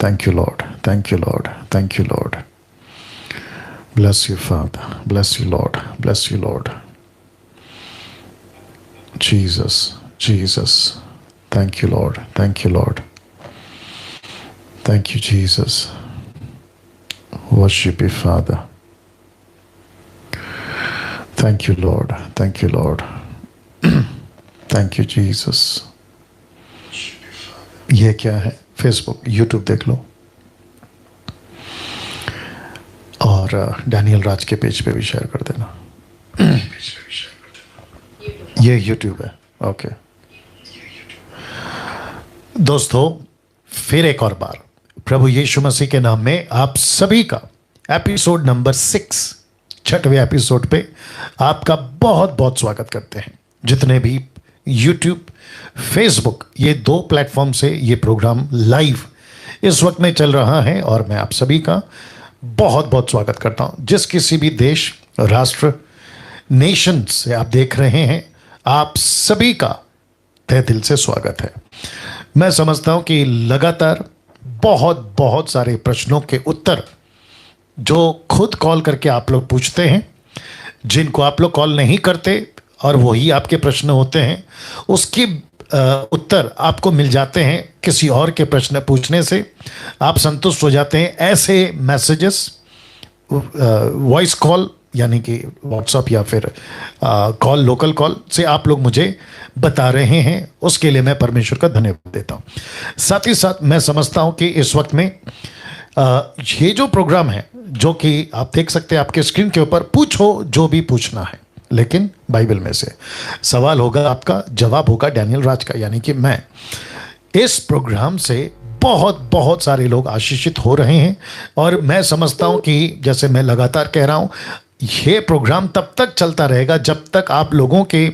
Thank you, Lord. Thank you, Lord. Thank you, Lord. Bless you, Father. Bless you, Lord. Bless you, Lord. Jesus. Jesus. Thank you, Lord. Thank you, Lord. Thank you, Jesus. Worship you, Father. Thank you, Lord. Thank you, Lord. Thank you, Jesus. ये क्या है? Facebook, YouTube देख लो और Daniel राज के page पे भी share कर देना। ये यूट्यूब है। ओके दोस्तों, फिर एक और बार प्रभु यीशु मसीह के नाम में आप सभी का एपिसोड नंबर 6, 6वें एपिसोड पे आपका बहुत बहुत स्वागत करते हैं। जितने भी यूट्यूब, फेसबुक, ये 2 प्लेटफॉर्म से ये प्रोग्राम लाइव इस वक्त में चल रहा है और मैं आप सभी का बहुत बहुत स्वागत करता हूं। जिस किसी भी देश, राष्ट्र, नेशन से आप देख रहे हैं, आप सभी का तहे दिल से स्वागत है। मैं समझता हूं कि लगातार बहुत बहुत सारे प्रश्नों के उत्तर जो खुद कॉल करके आप लोग पूछते हैं, जिनको आप लोग कॉल नहीं करते और वही आपके प्रश्न होते हैं, उसकी उत्तर आपको मिल जाते हैं किसी और के प्रश्न पूछने से। आप संतुष्ट हो जाते हैं। ऐसे मैसेजेस, वॉइस कॉल यानी कि व्हाट्सएप या फिर कॉल, लोकल कॉल से आप लोग मुझे बता रहे हैं, उसके लिए मैं परमेश्वर का धन्यवाद देता हूं। साथ ही साथ मैं समझता हूं कि इस वक्त में ये जो प्रोग्राम है, जो कि आप देख सकते हैं आपके स्क्रीन के ऊपर, पूछो जो भी पूछना है, लेकिन बाइबल में से सवाल होगा, आपका जवाब होगा डैनियल राज का, यानी कि मैं। इस प्रोग्राम से बहुत बहुत सारे लोग आशीषित हो रहे हैं और मैं समझता हूं कि जैसे मैं लगातार कह रहा हूं, यह प्रोग्राम तब तक चलता रहेगा जब तक आप लोगों के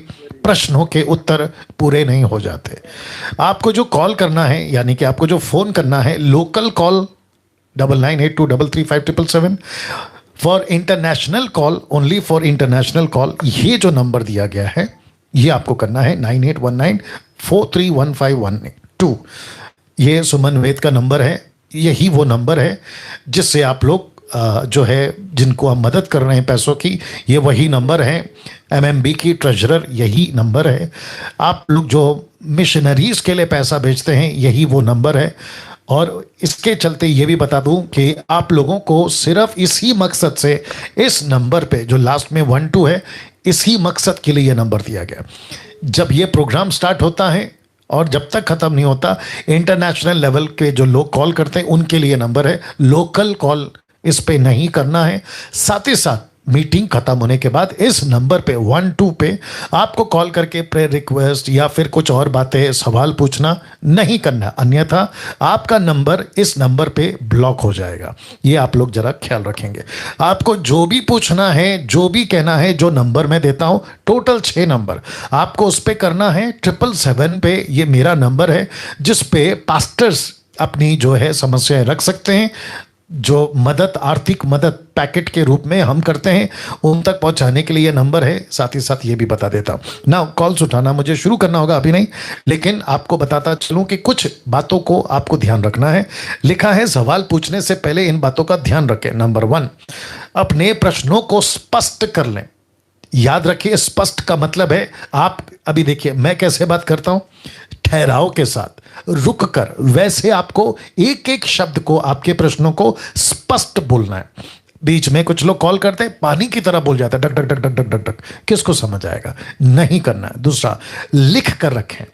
प्रश्नों के उत्तर पूरे नहीं हो जाते। आपको जो कॉल करना है, यानी कि आपको जो फोन करना है, local call 9982335777, for international call, only for international call, ये जो नंबर दिया गया है ये आपको करना है 9819431512। ये सुमन वेद का नंबर है। यही वो नंबर है जिससे आप लोग जो है, जिनको हम मदद कर रहे हैं पैसों की, ये वही नंबर है। एमएमबी की ट्रेजरर यही नंबर है। आप लोग जो मिशनरीज के लिए पैसा भेजते हैं, यही वो नंबर है। और इसके चलते ये भी बता दूं कि आप लोगों को सिर्फ इसी मकसद से इस नंबर पे जो लास्ट में 12 है, इसी मकसद के लिए ये नंबर दिया गया। जब ये प्रोग्राम स्टार्ट होता है और जब तक खत्म नहीं होता, इंटरनेशनल लेवल के जो लोग कॉल करते हैं उनके लिए नंबर है। लोकल कॉल इस पे नहीं करना है। साथ ही साथ मीटिंग खत्म होने के बाद इस नंबर पे 12 पे आपको कॉल करके प्रेयर रिक्वेस्ट या फिर कुछ और बातें, सवाल पूछना नहीं करना, अन्यथा आपका नंबर इस नंबर पे ब्लॉक हो जाएगा। ये आप लोग जरा ख्याल रखेंगे। आपको जो भी पूछना है, जो भी कहना है, जो नंबर मैं देता हूं, टोटल 6 नंबर आपको उस पे करना है। 777 पे ये मेरा नंबर है जिस पे पास्टर्स अपनी जो है समस्याएं रख सकते हैं। जो मदद, आर्थिक मदद पैकेट के रूप में हम करते हैं, उन तक पहुंचाने के लिए ये नंबर है। साथ ही साथ ये भी बता देता हूं ना, कॉल्स उठाना मुझे शुरू करना होगा अभी नहीं, लेकिन आपको बताता चलूं कि कुछ बातों को आपको ध्यान रखना है। लिखा है सवाल पूछने से पहले इन बातों का ध्यान रखें। नंबर 1, अपने प्रश्नों को स्पष्ट कर लें। याद रखिए, स्पष्ट का मतलब है, आप अभी देखिए मैं कैसे बात करता हूं, ठहराव के साथ, रुक कर, वैसे आपको एक एक शब्द को, आपके प्रश्नों को स्पष्ट बोलना है। बीच में कुछ लोग कॉल करते हैं, पानी की तरह बोल जाते हैं, duck duck duck duck duck duck duck, किसको समझ आएगा? नहीं करना है। दूसरा, लिख कर रखें।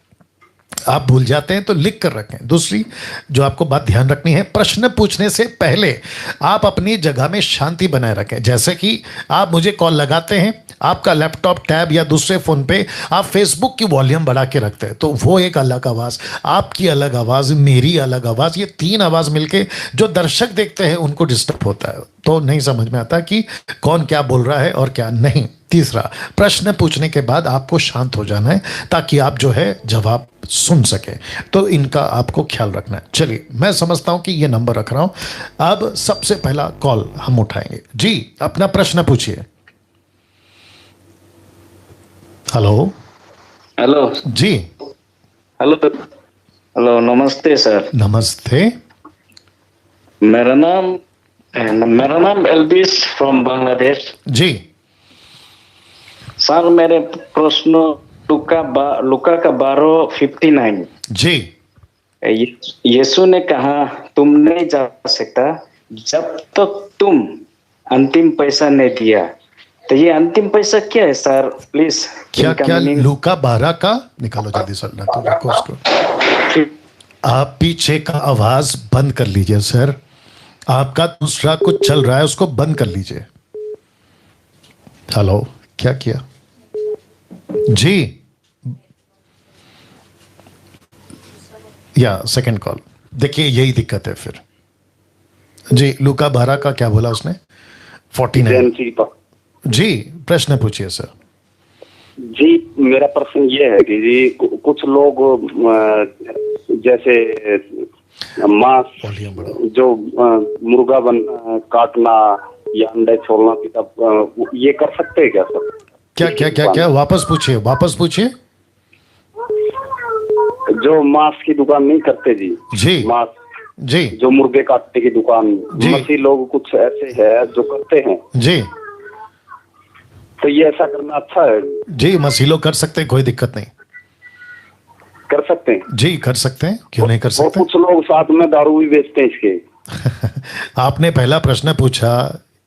आप भूल जाते हैं तो लिख कर रखें। दूसरी जो आपको बात ध्यान रखनी है, प्रश्न पूछने से पहले आप अपनी जगह में शांति बनाए रखें। जैसे कि आप मुझे कॉल लगाते हैं, आपका लैपटॉप, टैब या दूसरे फोन पे आप फेसबुक की वॉल्यूम बढ़ा के रखते हैं, तो वो एक अलग आवाज, आपकी अलग आवाज, मेरी अलग आवाज, ये 3 आवाज मिलके जो दर्शक देखते हैं उनको डिस्टर्ब होता है, तो नहीं समझ में आता कि कौन क्या बोल रहा है और क्या नहीं। तीसरा, प्रश्न पूछने के बाद आपको शांत हो जाना है ताकि आप जो है जवाब सुन सके। तो इनका आपको ख्याल रखना है। चलिए, मैं समझता हूं कि ये नंबर रख रहा हूं। अब सबसे पहला कॉल हम उठाएंगे। जी, अपना प्रश्न पूछिए। हेलो। हेलो जी। हेलो हेलो, नमस्ते सर। नमस्ते। मेरा नाम एल्बिस फ्रॉम बांग्लादेश। जी सर मेरे प्रश्न लुका का 12:59। जी यीशु ने कहा तुम नहीं जा सकता जब तक तुम अंतिम पैसा नहीं दिया। तो ये अंतिम पैसा क्या है सर, प्लीज? क्या क्या लूका 12 का निकालो जल्दी सर, ना तो रखो उसको। आप पीछे का आवाज बंद कर लीजिए सर, आपका दूसरा कुछ चल रहा है उसको बंद कर लीजिए। हेलो, क्या किया जी? या सेकंड कॉल, देखिए यही दिक्कत है फिर जी। लूका 12 का क्या बोला उसने? 49। जी प्रश्न पूछिए सर। जी मेरा प्रश्न ये है कि जी कुछ लोग जैसे मांस जो मुर्गा काटना या अंडे छोड़ना की तब ये कर सकते हैं क्या सर? क्या क्या क्या क्या वापस पूछिए, वापस पूछिए। जो मांस की दुकान नहीं करते जी, जी मांस जी, जो मुर्गे काटने की दुकान, मसीह लोग कुछ ऐसे है जो करते हैं जी। तो ये ऐसा करना अच्छा है जी? मसीह लोग कर सकते हैं, कोई दिक्कत नहीं, कर सकते हैं जी कर सकते हैं, क्यों नहीं कर सकते? कुछ लोग साथ में दारू भी बेचते हैं इसके। आपने पहला प्रश्न पूछा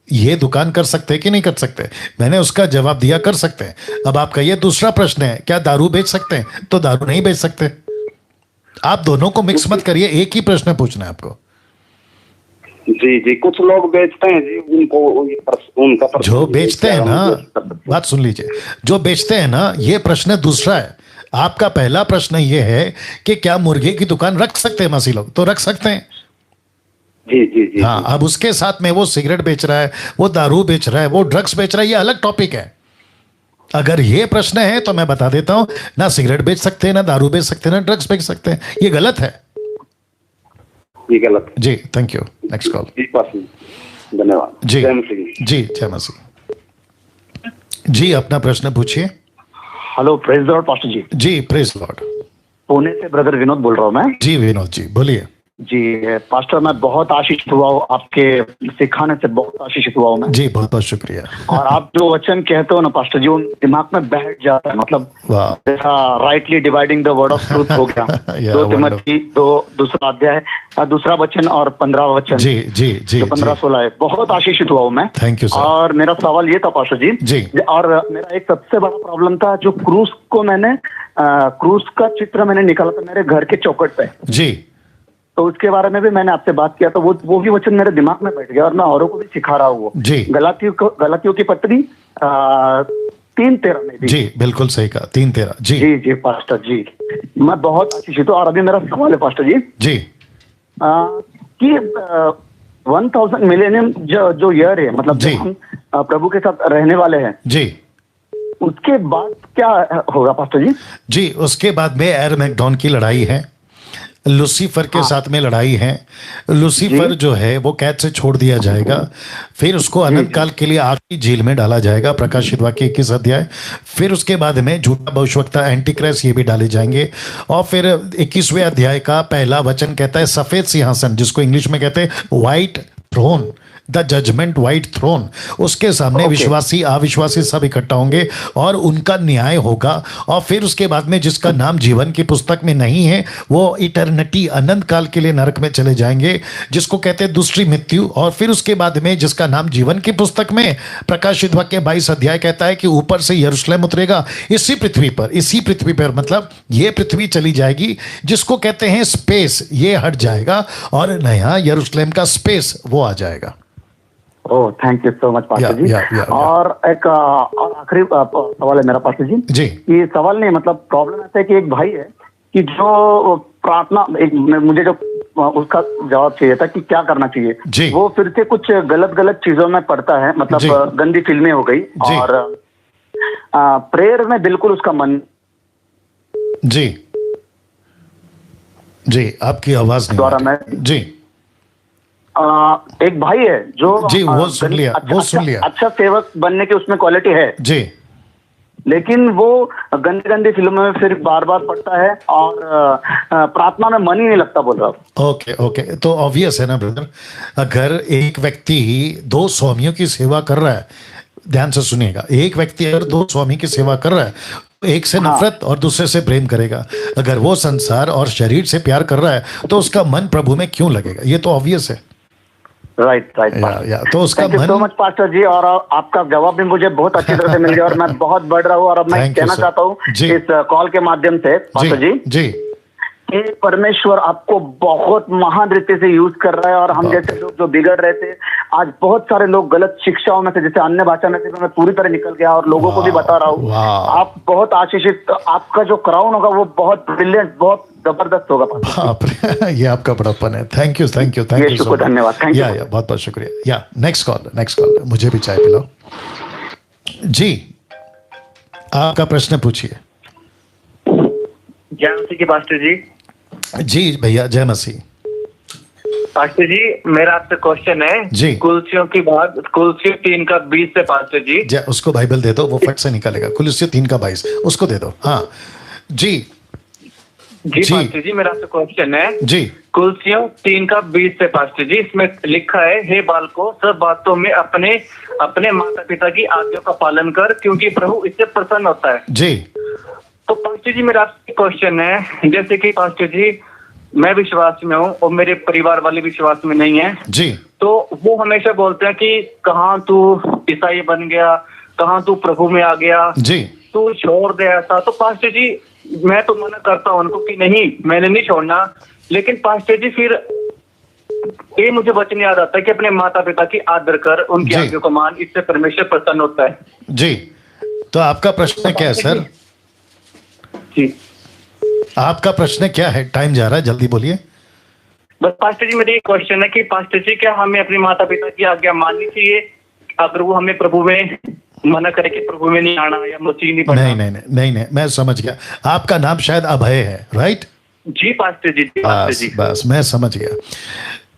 ये दुकान कर सकते हैं कि नहीं कर सकते, मैंने उसका जवाब दिया कर सकते हैं। अब आपका ये दूसरा प्रश्न है क्या दारू बेच सकते हैं, तो दारू नहीं बेच सकते। आप दोनों को मिक्स मत करिए, एक ही प्रश्न पूछना है आपको। जी जी, कुछ लोग बेचते हैं जी, उनको उनका जो बेचते हैं ना, बात सुन लीजिए, जो बेचते हैं ना, ये प्रश्न दूसरा है। आपका पहला प्रश्न ये है कि क्या मुर्गे की दुकान रख सकते हैं मसीह लोग, तो रख सकते हैं। जी जी जी। हाँ, अब उसके साथ में वो सिगरेट बेच रहा है, वो दारू बेच रहा है, वो ड्रग्स बेच रहा है, ये अलग टॉपिक है। अगर ये प्रश्न है तो मैं बता देता हूं, ना सिगरेट बेच सकते हैं, ना दारू बेच सकते हैं, ना ड्रग्स बेच सकते हैं, ये गलत है। ये गलत है जी। Thank you, next call. धन्यवाद जी जी, जय मसीह जी। अपना प्रश्न पूछिए। Hello, praise the lord pastor ji. जी प्रेज लॉर्ड। पुणे से ब्रदर विनोद बोल रहा हूँ मैं। जी विनोद जी बोलिए। जी पास्टर, मैं बहुत आशीषित हुआ हूँ, आपके सिखाने से बहुत आशीषित हुआ हूँ मैं। जी बहुत बहुत शुक्रिया। और आप जो वचन कहते हो ना पास्टर जी, वो दिमाग में बैठ जाता है, मतलब जैसा rightly dividing the word of truth हो गया। 2 तिमोथी 2 दूसरा अध्याय दूसरा वचन और 15वां वचन। जी जी जी, 15-16 है। बहुत आशीषित हुआ हूँ मैं। Thank you sir. और मेरा सवाल ये था पास्टर जी, और मेरा एक सबसे बड़ा प्रॉब्लम था, जो क्रूस को मैंने क्रूस का चित्र मैंने निकाला था मेरे घर के चौखट पे जी, तो उसके बारे में भी मैंने आपसे बात किया, तो वो भी वचन मेरे दिमाग में बैठ गया और मैं औरों को भी सिखा रहा हूँ। गलातियों की पत्री 3:13 में भी। जी बिल्कुल सही कहा, 3:13। जी जी जी पास्टर जी, मैं बहुत आशीषित हूँ। और अभी मेरा सवाल है पास्टर जी जी कि 1000 मिलेनियम जो ईयर है, मतलब जब हम प्रभु के साथ रहने वाले हैं जी, उसके बाद क्या होगा पास्टर जी? जी उसके बाद में एरमैगडोन की लड़ाई है, लूसीफर के साथ में लड़ाई है। लूसीफर जो है वो कैद से छोड़ दिया जाएगा, फिर उसको अनंत काल के लिए आग की झील में डाला जाएगा, प्रकाशित वाक्य 21 अध्याय। फिर उसके बाद में झूठा भविष्यवक्ता एंटीक्राइस्ट ये भी डाले जाएंगे। और फिर 21वें अध्याय का पहला वचन कहता है सफेद सिंहासन, जिसको इंग्लिश में कहते हैं white throne, the judgment white throne. उसके सामने विश्वासी अविश्वासी सब इकट्ठा होंगे और उनका न्याय होगा। और फिर उसके बाद में जिसका नाम जीवन की पुस्तक में नहीं है वो इटर्निटी अनंत काल के लिए नरक में चले जाएंगे, जिसको कहते हैं दूसरी मृत्यु। और फिर उसके बाद में जिसका नाम जीवन की पुस्तक में प्रकाशित वाक्य 22 अध्याय कहता है कि ऊपर से यरूशलेम उतरेगा इसी पृथ्वी पर, मतलब ये पृथ्वी चली जाएगी, जिसको कहते हैं स्पेस, ये हट जाएगा और नया यरूशलेम का स्पेस वो आ जाएगा। Oh, thank you so much pastor ji. और एक और आखिरी सवाल है मेरा पास्टर जी। ये सवाल नहीं, मतलब प्रॉब्लम ऐसा है कि एक भाई है कि जो प्रार्थना, मुझे जो उसका जवाब चाहिए था कि क्या करना चाहिए। वो फिर से कुछ गलत चीजों में पड़ता है, मतलब गंदी फिल्में हो गई और प्रेयर में बिल्कुल उसका मन। जी जी, आपकी आवाज नहीं द्वारा मैं जी एक भाई है जो जी, वो सुन लिया, अच्छा सेवक बनने की उसमें क्वालिटी है जी, लेकिन वो गंदी गंदी फिल्मों में फिर बार बार पढ़ता है और प्रार्थना में मन ही नहीं लगता बोल रहा हूँ। ओके ओके, तो ऑब्वियस है ना ब्रदर, अगर एक व्यक्ति 2 स्वामियों की सेवा कर रहा है, ध्यान से सुनिएगा, एक व्यक्ति अगर 2 स्वामी की सेवा कर रहा है, एक से नफरत और दूसरे से प्रेम करेगा। अगर वो संसार और शरीर से प्यार कर रहा है तो उसका मन प्रभु में क्यों लगेगा? ये तो ऑब्वियस है। राइट तो उसका मन। सो मच पास्टर जी, और आपका जवाब भी मुझे बहुत अच्छी तरह से मिल गया और मैं बहुत बढ़ रहा हूँ। और अब मैं कहना चाहता हूँ इस कॉल के माध्यम से पास्टर जी कि परमेश्वर आपको बहुत महान रीति से यूज कर रहा है। और हम जैसे लोग जो बिगड़ रहे थे, आज बहुत सारे लोग गलत शिक्षाओं में से, जैसे अन्य भाषा में से मैं पूरी तरह निकल गया और लोगों को भी बता रहा हूँ। आप बहुत आशीषित, आपका जो क्राउन होगा वो बहुत ब्रिलियंट, बहुत जबरदस्त होगा। ये आपका बड़ापन है। Thank you thank you thank you, धन्यवाद, थैंक यू, बहुत बहुत शुक्रिया। या नेक्स्ट कॉल, मुझे भी चाय पिलाओ जी। आपका प्रश्न पूछिए। जय मसीह की पास्टर जी। जी भैया, जय मसीह। पास्टर जी, मेरा आपसे क्वेश्चन है जी, कुलसियों की बात, कुलसियों 3:20 से पास्टर जी। उसको बाइबल दे दो, वो फट से निकालेगा। कुलसियों 3:22 उसको दे दो। हाँ जी जी पास्टर जी, मेरा आपसे क्वेश्चन है जी, कुलसियों 3:20 से पास्टर जी। इसमें लिखा है, हे बालकों, सब बातों में अपने अपने माता पिता की आज्ञा का पालन कर, क्योंकि प्रभु इससे प्रसन्न होता है जी। तो पास्टर जी, मेरा आपसे क्वेश्चन है, जैसे कि पास्टर जी मैं विश्वास में हूँ और मेरे परिवार वाले विश्वास में नहीं है जी, तो वो हमेशा बोलते हैं कि कहाँ तू ईसाई बन गया, कहाँ तू प्रभु में आ गया जी, तू छोड़ दे ऐसा। तो पास्टर जी मैं तो मना करता हूँ उनको कि नहीं, मैंने नहीं छोड़ना। लेकिन पास्टर जी फिर ये मुझे वचन याद आता है कि अपने माता पिता की आदर कर, उनकी आज्ञा को मान, इससे परमेश्वर प्रसन्न होता है जी। तो आपका प्रश्न क्या है सर? जी, आपका प्रश्न क्या है? टाइम जा रहा है, जल्दी बोलिए। बस पास्टर जी मेरा ये क्वेश्चन है कि पास्टर जी क्या हमें अपने माता पिता की आज्ञा माननी चाहिए अगर वो हमें प्रभु में मना करे कि प्रभु में नहीं आना या मसीह नहीं पढ़ना? नहीं, मैं समझ गया। आपका नाम शायद अभय है, राइट? जी पास्टर जी, बस मैं समझ गया।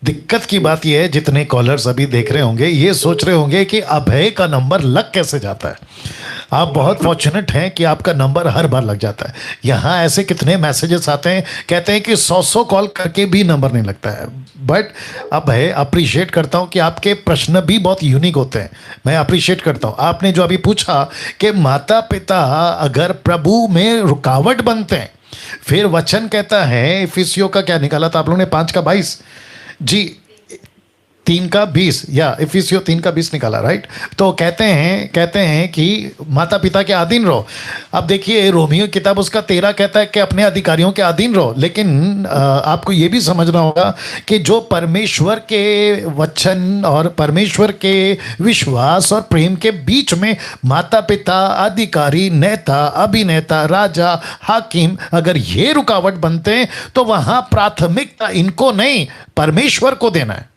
दिक्कत की बात यह है, जितने कॉलर्स अभी देख रहे होंगे ये सोच रहे होंगे कि अभय का नंबर लग कैसे जाता है। आप बहुत फॉर्चुनेट हैं कि आपका नंबर हर बार लग जाता है। यहाँ ऐसे कितने मैसेजेस आते हैं, कहते हैं कि 100 कॉल करके भी नंबर नहीं लगता है। बट अभय, अप्रिशिएट करता हूँ कि आपके प्रश्न भी बहुत यूनिक होते हैं, मैं अप्रिशिएट करता हूँ। आपने जो अभी पूछा कि माता पिता अगर प्रभु में रुकावट बनते हैं, फिर वचन कहता है, इफिसियों का क्या निकाला था आप लोगों ने? 5:22 जी, 3:20 या इफिसियों 3:20 निकाला, राइट? तो कहते हैं कि माता पिता के अधीन रहो। अब देखिए रोमियो किताब उसका 13 कहता है कि अपने अधिकारियों के अधीन रहो। लेकिन आपको ये भी समझना होगा कि जो परमेश्वर के वचन और परमेश्वर के विश्वास और प्रेम के बीच में माता पिता, अधिकारी, नेता, अभिनेता, राजा, हाकिम, अगर ये रुकावट बनते हैं तो वहां प्राथमिकता इनको नहीं परमेश्वर को देना है।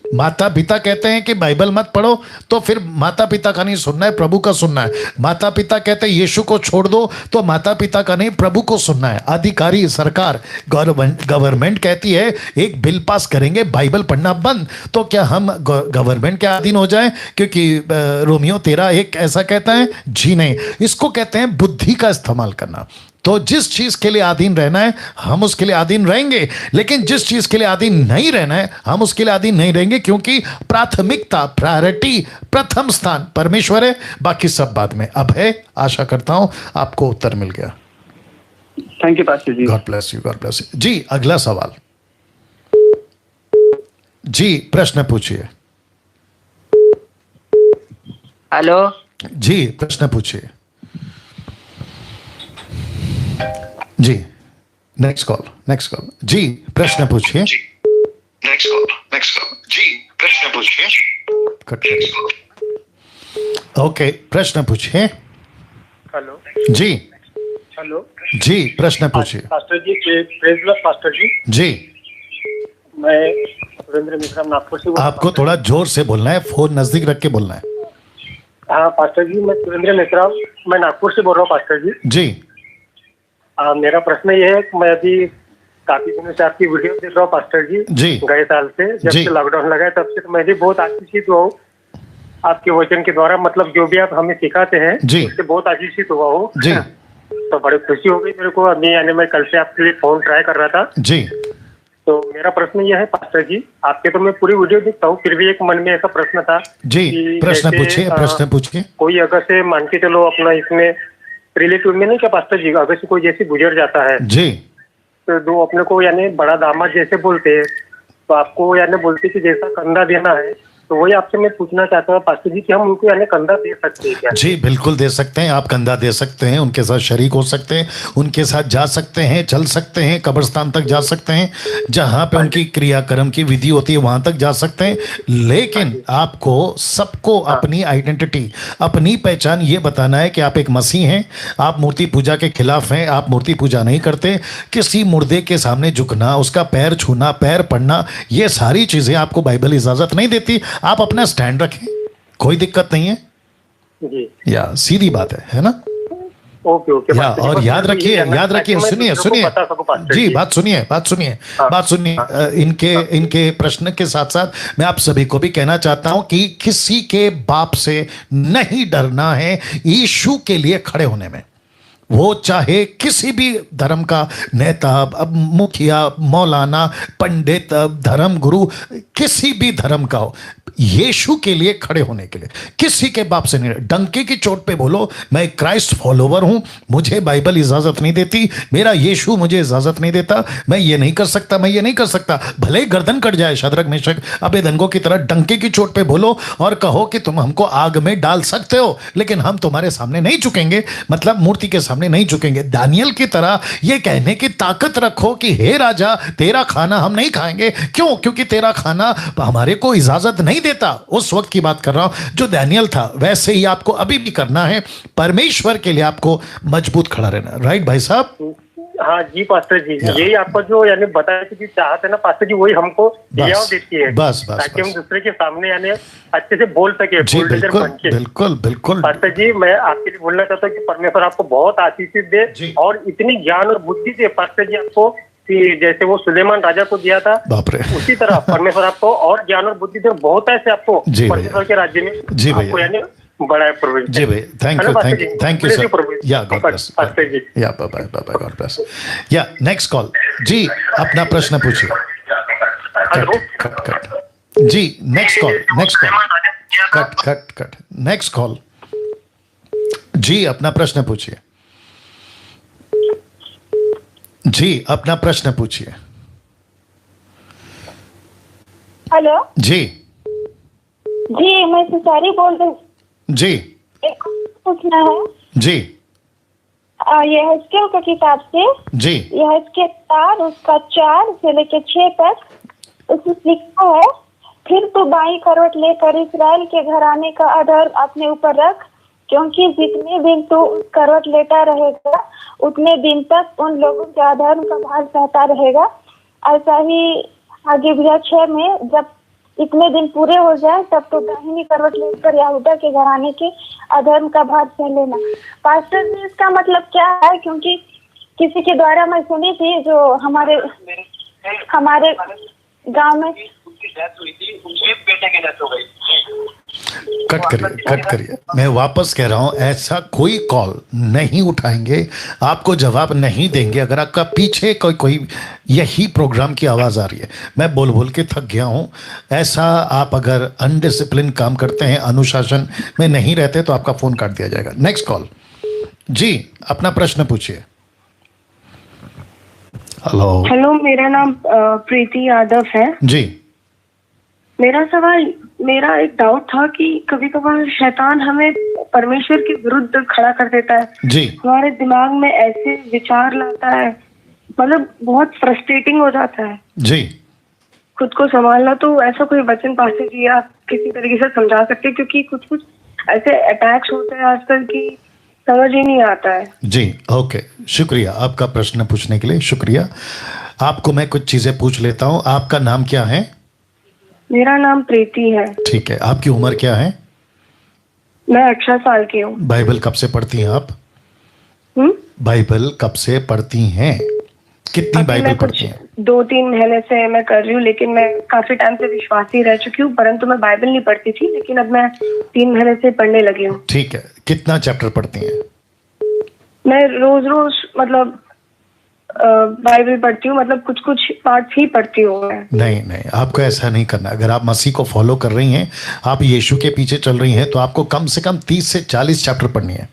माता पिता कहते हैं कि बाइबल मत पढ़ो, तो फिर माता पिता का नहीं सुनना है, प्रभु का सुनना है। माता पिता कहते हैं यीशु को छोड़ दो, तो माता पिता का नहीं, प्रभु को सुनना है। अधिकारी, सरकार, गवर्नमेंट कहती है एक बिल पास करेंगे, बाइबल पढ़ना बंद, तो क्या हम गवर्नमेंट के अधीन हो जाएं क्योंकि रोमियो 13:1 ऐसा कहता है? जी नहीं। इसको कहते हैं बुद्धि का इस्तेमाल करना। तो जिस चीज के लिए अधीन रहना है हम उसके लिए अधीन रहेंगे, लेकिन जिस चीज के लिए अधीन नहीं रहना है हम उसके लिए अधीन नहीं रहेंगे, क्योंकि प्राथमिकता, प्रायोरिटी, प्रथम स्थान परमेश्वर है, बाकी सब बाद में। अब है, आशा करता हूं आपको उत्तर मिल गया। Thank you pastor ji. God bless you, God bless you. जी अगला सवाल जी, प्रश्न पूछिए। हेलो जी, प्रश्न पूछिए जी। नेक्स्ट कॉल जी, प्रश्न पूछिए। नेक्स्ट कॉल जी, प्रश्न पूछिए। कट करिए। ओके, प्रश्न पूछिए। हेलो जी, हेलो जी, प्रश्न पूछिए। पास्टर जी, प्रेज लॉर्ड पास्टर जी। जी, मैं सुरेंद्र मिश्रा नागपुर से। आपको थोड़ा जोर से बोलना है, फोन नजदीक रख के बोलना है। हाँ पास्टर जी, मैं सुरेंद्र मिश्रा, मैं नागपुर से बोल रहा हूँ पास्टर जी। जी, मेरा प्रश्न ये है कि मैं अभी काफी दिनों से आपकी वीडियो देख रहा हूँ पास्टर जी। जी, गए साल से जब से लॉकडाउन लगा है तब से तो मैं भी बहुत आशीषित हुआ हूँ। आपके वचन के द्वारा, मतलब जो भी आप हमें सिखाते हैं उससे बहुत आशीषित हुआ हूँ जी। तो बड़ी खुशी हो गई मेरे को। अभी यानी मैं कल से आपके लिए फोन ट्राई कर रहा था जी। तो मेरा प्रश्न यह है पास्टर जी, आपके तो मैं पूरी वीडियो देखता हूँ, फिर भी एक मन में ऐसा प्रश्न था जी। प्रश्न पूछिए, प्रश्न पूछिए। कोई अगर से मान के चलो अपना इसमें रिलेटिव में नहीं क्या पास्टर जी, अगर से कोई जैसे गुजर जाता है जी तो जो अपने को यानी बड़ा दामाद जैसे बोलते हैं, तो आपको यानी बोलते कि जैसा कंधा देना है, तो वही आपसे मैं पूछना चाहता हूँ पास्टर जी कि हम उनको यानी कंधा दे सकते हैं क्या? जी बिल्कुल दे सकते हैं, आप कंधा दे सकते हैं, उनके साथ शरीक हो सकते हैं, उनके साथ जा सकते हैं, चल सकते हैं, कब्रिस्तान तक जा सकते हैं, जहां पे उनकी क्रियाक्रम की विधि होती है वहां तक जा सकते हैं। लेकिन आपको सबको अपनी आइडेंटिटी, अपनी पहचान ये बताना है कि आप एक मसीह हैं। आप मूर्ति पूजा के खिलाफ हैं, आप मूर्ति पूजा नहीं करते। किसी मुर्दे के सामने झुकना, उसका पैर छूना, पैर पड़ना, ये सारी चीजें आपको बाइबल इजाजत नहीं देती। आप अपना स्टैंड रखें, कोई दिक्कत नहीं है जी। या सीधी बात है ना? Okay okay. या और याद रखिए, सुनिए जी, बात सुनिए। इनके प्रश्न के साथ साथ मैं आप सभी को भी कहना चाहता हूं कि किसी के बाप से नहीं डरना है यीशु के लिए खड़े होने में। वो चाहे किसी भी धर्म का नेता, अब मुखिया, मौलाना, पंडित, धर्म गुरु, किसी भी धर्म का हो, यीशु के लिए खड़े होने के लिए किसी के बाप से नहीं। डंके की चोट पे बोलो मैं क्राइस्ट फॉलोवर हूं, मुझे बाइबल इजाजत नहीं देती, मेरा यीशु मुझे इजाजत नहीं देता, मैं ये नहीं कर सकता, मैं ये नहीं कर सकता, भले ही गर्दन कट जाए शद्रक मेशक अबेदनगो की तरह, डंके की चोट पे बोलो और कहो कि तुम हमको आग में डाल सकते हो, लेकिन हम तुम्हारे सामने नहीं झुकेंगे, मतलब मूर्ति के सामने नहीं झुकेंगे। दानियल की तरह ये कहने की ताकत रखो कि हे राजा, तेरा खाना हम नहीं खाएंगे। क्यों? क्योंकि तेरा खाना हमारे को इजाजत नहीं देता। उस वक्त की बात कर रहा हूं जो दानियल था, वैसे ही आपको अभी भी करना है। परमेश्वर के लिए आपको मजबूत खड़ा रहना। राइट भाई साहब? हाँ जी पास्टर जी, यही आपको जो यानी बताया कि चाहते हैं ना पास्टर जी, वही हमको दिया देती है, ताकि हम दूसरे के सामने यानी अच्छे से बोल सके। बिल्कुल पास्टर जी, मैं आपके लिए बोलना चाहता हूँ कि परमेश्वर आपको बहुत आशीषित दे और इतनी ज्ञान और बुद्धि दे पास्टर जी आपको, कि जैसे वो सुलेमान राजा को दिया था उसी तरह परमेश्वर आपको और ज्ञान और बुद्धि दे। बहुत ऐसे आपको परमेश्वर के राज्य में आपको यानी बड़ा है प्रभु जी भाई। Thank you sir. Yeah God bless. Yeah bye bye, God bless. Yeah next call जी, अपना प्रश्न पूछिए। कट जी, next call cut next call जी, अपना प्रश्न पूछिए जी, अपना प्रश्न पूछिए। हेलो जी जी, मैं सुसारी बोल रही हूँ जी। एक पूछना है जी। ये हेस्केल की किताब से जी, यह हेस्केल 4 उसका 4 से लेकर 6 तक उसमें लिखा है, फिर तो बाई करवट लेकर इस्राएल के घराने का आधार अपने ऊपर रख, क्योंकि जितने दिन तो उस करवट लेटा रहेगा उतने दिन तक उन लोगों के आधार का भार सहता रहेगा। ऐसा ही आगे भी 6 में जब इतने दिन पूरे हो जाए तब तो दाहिनी करवट लेकर यहूदा के घराने के अधर्म का भार सह लेना। पास्टर जी, इसका मतलब क्या है? क्योंकि किसी के द्वारा मैं सुनी थी, जो हमारे गांव में कट करिए। मैं वापस कह रहा हूं, ऐसा कोई कॉल नहीं उठाएंगे, आपको जवाब नहीं देंगे अगर आपका पीछे कोई यही प्रोग्राम की आवाज आ रही है। मैं बोल बोल के थक गया हूं। ऐसा आप अगर अनडिसिप्लिन काम करते हैं, अनुशासन में नहीं रहते, तो आपका फोन काट दिया जाएगा। नेक्स्ट कॉल जी, अपना प्रश्न पूछिए। हेलो, मेरा नाम प्रीति यादव है जी। मेरा एक डाउट था कि कभी कभार शैतान हमें परमेश्वर के विरुद्ध खड़ा कर देता है जी। हमारे दिमाग में ऐसे विचार लाता है, मतलब बहुत फ्रस्ट्रेटिंग हो जाता है जी खुद को संभालना। तो ऐसा कोई वचन पास्टर जी आप किसी तरीके से समझा सकते हैं? क्योंकि कुछ ऐसे अटैक्स होते हैं आजकल की समझ ही नहीं आता है। जी ओके, शुक्रिया आपका प्रश्न पूछने के लिए, शुक्रिया। आपको मैं कुछ चीजें पूछ लेता हूँ। आपका नाम क्या है? मेरा नाम प्रीति है। ठीक है। आपकी उम्र क्या है? मैं 18 साल की हूँ। बाइबल कब से पढ़ती हैं आप? बाइबल कब से पढ़ती हैं? कितनी बाइबल पढ़ती हैं? 2-3 महीने से मैं कर रही हूँ, लेकिन मैं काफी टाइम से विश्वासी रह चुकी हूँ, परंतु मैं बाइबल नहीं पढ़ती थी, लेकिन अब मैं 3 महीने से पढ़ने लगी हूँ। ठीक है, कितना चैप्टर पढ़ती हैं? मैं रोज रोज मतलब बाइबल पढ़ती हूँ, मतलब कुछ कुछ पार्ट ही पढ़ती हूँ मैं। नहीं, आपको ऐसा नहीं करना। अगर आप मसीह को फॉलो कर रही हैं, आप यीशु के पीछे चल रही हैं, तो आपको कम से कम 30 से 40 चैप्टर पढ़नी है।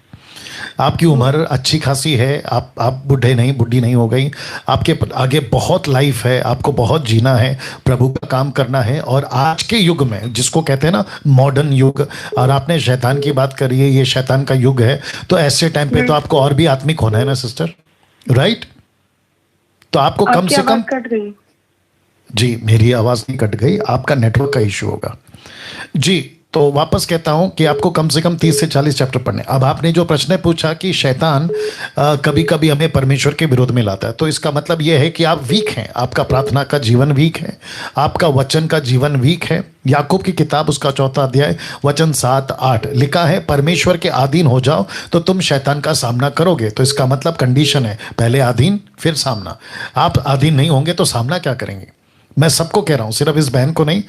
आपकी उम्र अच्छी खासी है, आप बुढ़ी नहीं हो गई, आपके आगे बहुत लाइफ है, आपको बहुत जीना है, प्रभु का काम करना है। और आज के युग में, जिसको कहते हैं ना मॉडर्न युग, और आपने शैतान की बात करी है, ये शैतान का युग है, तो ऐसे टाइम पे तो आपको और भी आत्मिक होना है ना सिस्टर, राइट? तो आपको कम से कम, कट गई जी, मेरी आवाज नहीं कट गई, आपका नेटवर्क का इश्यू होगा जी। तो वापस कहता हूं कि आपको कम से कम 30 से 40 चैप्टर पढ़ने। अब आपने जो प्रश्न पूछा कि शैतान कभी कभी हमें परमेश्वर के विरोध में लाता है, तो इसका मतलब यह है कि आप वीक हैं, आपका प्रार्थना का जीवन वीक है, आपका वचन का जीवन वीक है। याकूब की किताब उसका 4 अध्याय वचन 7-8 लिखा है, परमेश्वर के अधीन हो जाओ तो तुम शैतान का सामना करोगे। तो इसका मतलब कंडीशन है, पहले अधीन फिर सामना। आप अधीन नहीं होंगे तो सामना क्या करेंगे? मैं सबको कह रहा हूं, सिर्फ इस बहन को नहीं,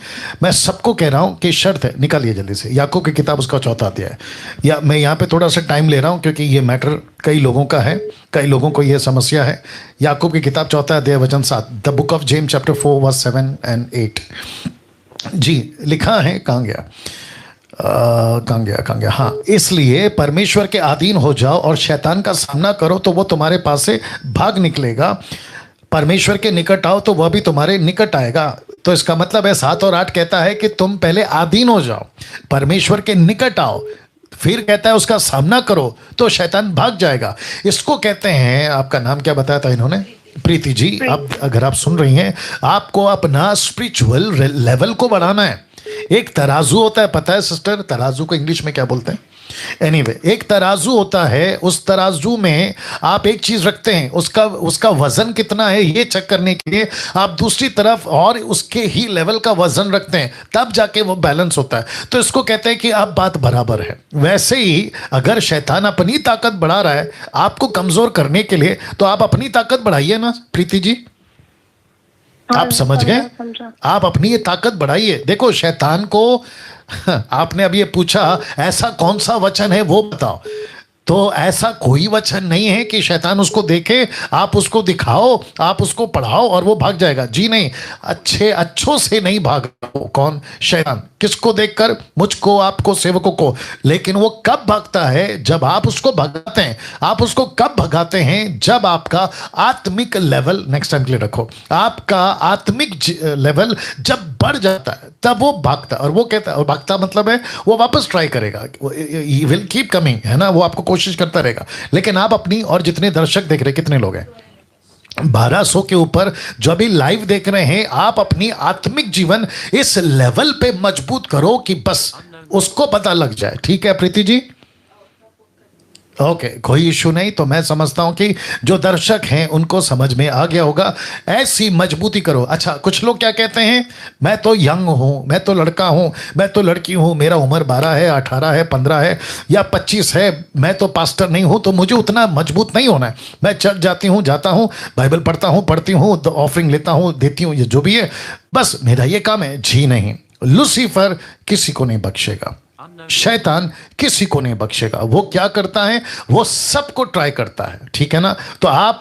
मैं सबको कह रहा हूं कि शर्त है, निकालिए जल्दी से याकूब की किताब उसका 4 अध्याय। या मैं यहाँ पे थोड़ा सा टाइम ले रहा हूं क्योंकि ये मैटर कई लोगों का है, कई लोगों को ये समस्या है। याकूब की किताब 4 अध्याय वचन 7, the book of James chapter 4 verse 7 and 8 जी लिखा है। कहाँ गया? हाँ, इसलिए परमेश्वर के अधीन हो जाओ और शैतान का सामना करो तो वो तुम्हारे पास से भाग निकलेगा। परमेश्वर के निकट आओ तो वह भी तुम्हारे निकट आएगा। तो इसका मतलब है 7 और 8 कहता है कि तुम पहले अधीन हो जाओ, परमेश्वर के निकट आओ, फिर कहता है उसका सामना करो तो शैतान भाग जाएगा। इसको कहते हैं, आपका नाम क्या बताया था इन्होंने? प्रीति जी। अब अगर आप सुन रही हैं, आपको अपना स्पिरिचुअल लेवल को बढ़ाना है। एक तराजू होता है, पता है सिस्टर, तराजू को इंग्लिश में क्या बोलते हैं? एनीवे, एक तराजू होता है, उस तराजू में आप एक चीज रखते हैं, उसका वजन कितना है ये चेक करने के लिए आप दूसरी तरफ और उसके ही लेवल का वजन रखते हैं, तब जाके वो बैलेंस होता है। तो इसको कहते हैं कि अब बात बराबर है। वैसे ही अगर शैतान अपनी ताकत बढ़ा रहा है आपको कमजोर करने के लिए, तो आप अपनी ताकत बढ़ाइए ना प्रीति जी। आप समझ गए? आप अपनी ये ताकत बढ़ाइए। देखो शैतान को आपने अब ये पूछा ऐसा कौन सा वचन है वो बताओ, तो ऐसा कोई वचन नहीं है कि शैतान उसको देखे, आप उसको दिखाओ, आप उसको पढ़ाओ और वो भाग जाएगा। जी नहीं, अच्छों से नहीं भागा। कौन? शैतान। किसको देखकर? मुझको, आपको, सेवकों को। लेकिन वो कब भागता है? जब आप उसको भगाते हैं। आप उसको कब भगाते हैं? जब आपका आत्मिक लेवल, नेक्स्ट टाइम के लिए रखो, आपका आत्मिक लेवल जब बढ़ जाता है तब वो भागता है। और वो कहता है, और भागता मतलब है वो वापस ट्राई करेगा, ही विल कीप कमिंग, है ना, वो आपको कोशिश करता रहेगा। लेकिन आप अपनी, और जितने दर्शक देख रहे, कितने लोग हैं? 1200 के ऊपर जो अभी लाइव देख रहे हैं, आप अपनी आत्मिक जीवन इस लेवल पे मजबूत करो कि बस उसको पता लग जाए। ठीक है प्रीति जी? ओके, कोई इशू नहीं। तो मैं समझता हूं कि जो दर्शक हैं उनको समझ में आ गया होगा। ऐसी मजबूती करो। अच्छा, कुछ लोग क्या कहते हैं, मैं तो यंग हूं, मैं तो लड़का हूं, मैं तो लड़की हूं, मेरा उम्र 12 है, 18 है, 15 है या 25 है, मैं तो पास्टर नहीं हूं, तो मुझे उतना मजबूत नहीं होना है। मैं चर्च जाता हूं, बाइबल पढ़ती हूं, ऑफरिंग लेता हूं, देती हूं, ये जो भी है, बस मेरा ये काम है। जी नहीं, लूसीफर किसी को नहीं बख्शेगा, शैतान किसी को नहीं बख्शेगा। वो क्या करता है? वो सबको ट्राई करता है। ठीक है ना? तो आप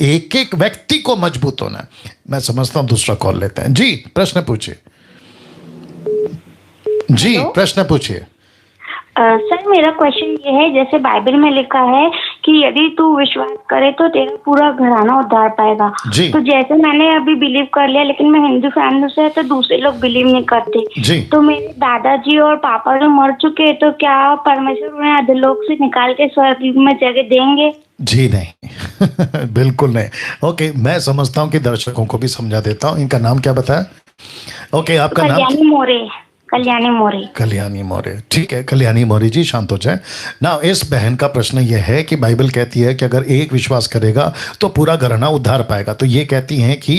एक एक व्यक्ति को मजबूत होना है। मैं समझता हूं दूसरा कॉल लेते हैं। जी प्रश्न पूछिए। जी प्रश्न पूछिए। सर मेरा क्वेश्चन ये है, जैसे बाइबल में लिखा है कि यदि तू विश्वास करे तो तेरा पूरा घराना उद्धार पाएगा। तो जैसे मैंने अभी बिलीव कर लिया, लेकिन मैं हिंदू फैमिली से है तो दूसरे लोग बिलीव नहीं करते। तो मेरे दादाजी और पापा जो मर चुके हैं, तो क्या परमेश्वर उन्हें अधोलोक से निकाल के स्वर्ग में जगह देंगे? जी नहीं बिल्कुल नहीं। ओके, मैं समझता हूँ कि दर्शकों को भी समझा देता हूँ। इनका नाम क्या बताया? ओके, आपका नाम? कल्याणी मोरे। कल्याणी मोरे। कल्याणी मोरे, ठीक है कल्याणी मोरे जी, शांत हो जाए ना। इस बहन का प्रश्न यह है कि बाइबल कहती है कि अगर एक विश्वास करेगा तो पूरा घराना उद्धार पाएगा। तो ये कहती हैं कि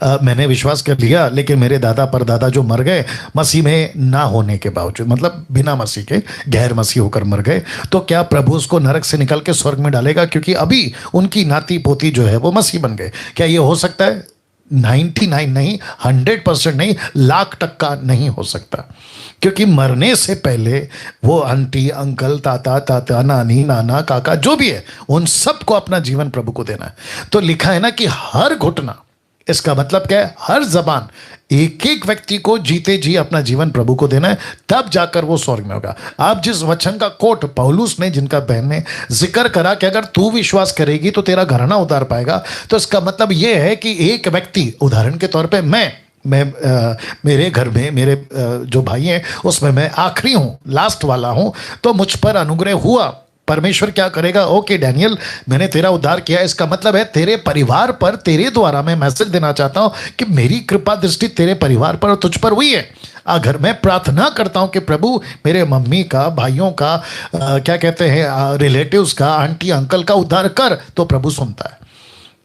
मैंने विश्वास कर लिया लेकिन मेरे दादा परदादा जो मर गए मसीह में ना होने के बावजूद, मतलब बिना मसीह के, गैर मसीह होकर मर गए, तो क्या प्रभु उसको नरक से निकल के स्वर्ग में डालेगा? क्योंकि अभी उनकी नाती पोती जो है वो मसीह बन गए। क्या ये हो सकता है? 99 नहीं, 100% नहीं, 1,00,000% नहीं हो सकता। क्योंकि मरने से पहले वो आंटी, अंकल, ताता, ताता, नानी, नाना, काका जो भी है उन सबको अपना जीवन प्रभु को देना है। तो लिखा है ना कि हर घुटना, इसका मतलब क्या है? हर जबान, एक एक व्यक्ति को जीते जी अपना जीवन प्रभु को देना है, तब जाकर वो स्वर्ग में होगा। आप जिस वचन का कोट पौलुस ने, जिनका बहन ने जिक्र करा कि अगर तू विश्वास करेगी तो तेरा घराना उद्धार पाएगा, तो इसका मतलब ये है कि एक व्यक्ति, उदाहरण के तौर पे मैं मेरे घर में मेरे जो भाई हैं उसमें मैं आखिरी हूं, लास्ट वाला हूं, तो मुझ पर अनुग्रह हुआ। परमेश्वर क्या करेगा? ओके डैनियल, मैंने तेरा उद्धार किया, इसका मतलब है तेरे परिवार पर, तेरे द्वारा मैं मैसेज देना चाहता हूं कि मेरी कृपा दृष्टि तेरे परिवार पर और तुझ पर हुई है। अगर मैं प्रार्थना करता हूं कि प्रभु मेरे मम्मी का, भाइयों का, क्या कहते हैं, रिलेटिव्स का, आंटी अंकल का उद्धार कर, तो प्रभु सुनता है।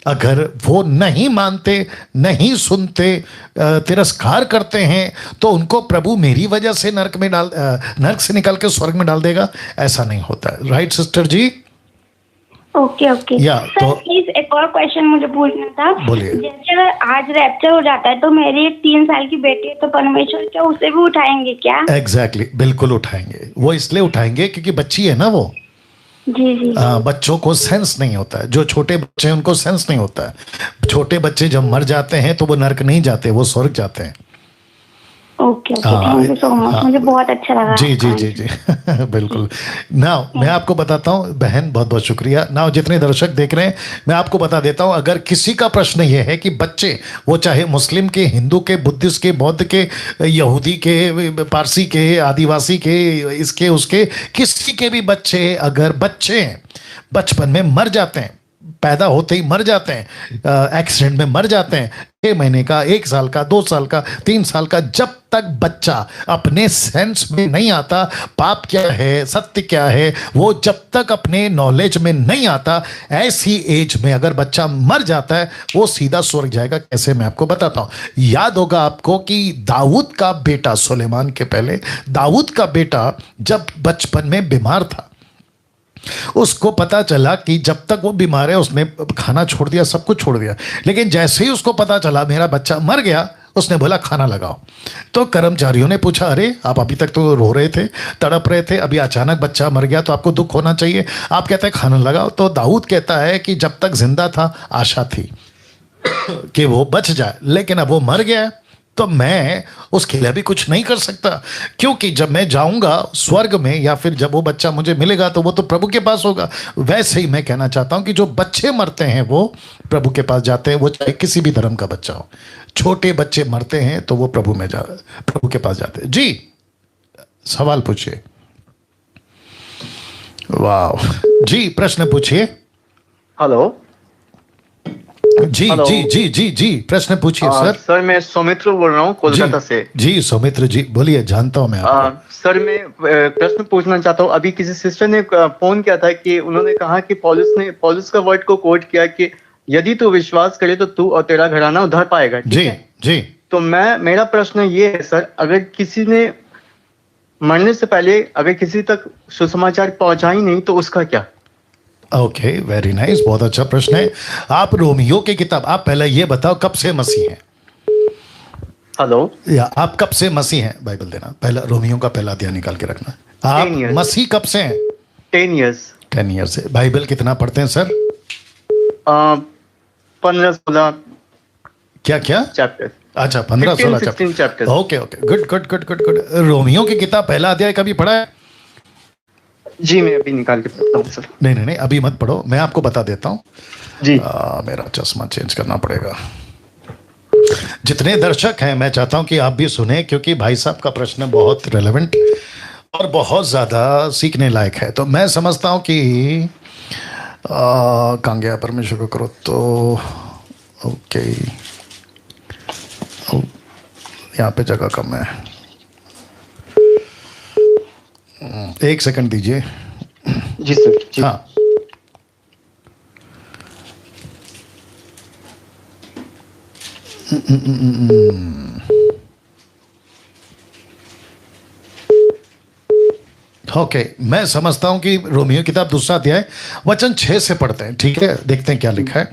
अगर वो नहीं मानते, नहीं सुनते, तिरस्कार करते हैं, तो उनको प्रभु मेरी वजह से नरक से निकाल के स्वर्ग में डाल देगा? ऐसा नहीं होता है। राइट सिस्टर जी? ओके ओके या तो प्लीज एक और क्वेश्चन मुझे पूछना था। बोलिए। जैसे आज रैप्चर हो जाता है तो मेरी एक 3 साल की बेटी है, तो परमेश्वर क्या उसे भी उठाएंगे क्या? एग्जैक्टली, बिल्कुल उठाएंगे। वो इसलिए उठाएंगे क्योंकि बच्ची है ना वो। जी जी। बच्चों को सेंस नहीं होता है, जो छोटे बच्चे हैं उनको सेंस नहीं होता है। छोटे बच्चे जब मर जाते हैं तो वो नरक नहीं जाते, वो स्वर्ग जाते हैं। Okay thank you so much, मुझे बहुत अच्छा लगा। जी जी जी जी बिल्कुल। नाउ मैं आपको बताता हूँ बहन, बहुत बहुत शुक्रिया। नाउ जितने दर्शक देख रहे हैं मैं आपको बता देता हूँ, अगर किसी का प्रश्न ये है कि बच्चे, वो चाहे मुस्लिम के, हिंदू के, बुद्धिस्ट के, बौद्ध के, यहूदी के, पारसी के, आदिवासी के, इसके उसके, किसी के भी बच्चे अगर बच्चे बचपन में मर जाते हैं, पैदा होते ही मर जाते हैं, एक्सीडेंट में मर जाते हैं, 6 महीने का, 1 साल का, 2 साल का, 3 साल का, जब तक बच्चा अपने सेंस में नहीं आता, पाप क्या है, सत्य क्या है, वो जब तक अपने नॉलेज में नहीं आता, ऐसी एज में अगर बच्चा मर जाता है वो सीधा स्वर्ग जाएगा। कैसे? मैं आपको बताता हूँ। याद होगा आपको कि दाऊद का बेटा, सुलेमान के पहले दाऊद का बेटा जब बचपन में बीमार था, उसको पता चला कि जब तक वो बीमार है उसने खाना छोड़ दिया, सब कुछ छोड़ दिया, लेकिन जैसे ही उसको पता चला मेरा बच्चा मर गया, उसने बोला खाना लगाओ। तो कर्मचारियों ने पूछा, अरे आप अभी तक तो रो रहे थे, तड़प रहे थे, अभी अचानक बच्चा मर गया तो आपको दुख होना चाहिए, आप कहते हैं खाना लगाओ। तो दाऊद कहता है कि जब तक जिंदा था आशा थी कि वो बच जाए, लेकिन अब वो मर गया तो मैं उसके लिए भी कुछ नहीं कर सकता, क्योंकि जब मैं जाऊंगा स्वर्ग में या फिर जब वो बच्चा मुझे मिलेगा तो वो तो प्रभु के पास होगा। वैसे ही मैं कहना चाहता हूं कि जो बच्चे मरते हैं वो प्रभु के पास जाते हैं, वो चाहे किसी भी धर्म का बच्चा हो। छोटे बच्चे मरते हैं तो वो प्रभु के पास जाते हैं। जी सवाल पूछिए। वाह जी, प्रश्न पूछिए। हेलो जी जी जी जी जी, प्रश्न पूछिए सर। सर मैं सौमित्र बोल रहा हूँ कोलकाता से। जी सौमित्र जी बोलिए, जानता हूँ मैं आपको। सर मैं प्रश्न पूछना चाहता हूँ। अभी किसी सिस्टर ने फोन किया था कि उन्होंने कहा कि पौलुस का वर्ड को कोट किया कि यदि तू विश्वास करे तो तू और तेरा घराना उद्धार पाएगा। जी जी। तो मेरा प्रश्न ये है सर, अगर किसी ने मरने से पहले अगर किसी तक सुसमाचार पहुंचा ही नहीं तो उसका क्या? ओके, वेरी नाइस, बहुत अच्छा प्रश्न है। आप रोमियो की किताब, आप पहले ये बताओ कब से मसीह हैं? हेलो, या आप कब से मसीह हैं? बाइबल देना, पहला रोमियो का पहला अध्याय निकाल के रखना। आप मसीह कब से हैं? 10 ईयर्स से। बाइबल कितना पढ़ते हैं सर? 15-16 क्या चैप्टर? अच्छा 15-16 chapter. Okay okay, good good good good good. Romeo की किताब पहला अध्याय कभी पढ़ा है? जी मैं अभी निकाल के पढ़ता हूँ सर। नहीं अभी मत पढ़ो, मैं आपको बता देता हूँ जी। मेरा चश्मा चेंज करना पड़ेगा। जितने दर्शक हैं मैं चाहता हूं कि आप भी सुने, क्योंकि भाई साहब का प्रश्न बहुत रेलेवेंट और बहुत ज़्यादा सीखने लायक है। तो मैं समझता हूं कि कहाँ गया, परमेश्वर को करो तो ओके, यहाँ पे जगह कम है। एक सेकंड दीजिए। जी सर जी। हाँ, ओके, मैं समझता हूं कि रोमियो किताब दूसरा अध्याय वचन 6 से पढ़ते हैं। ठीक है, देखते हैं क्या लिखा है।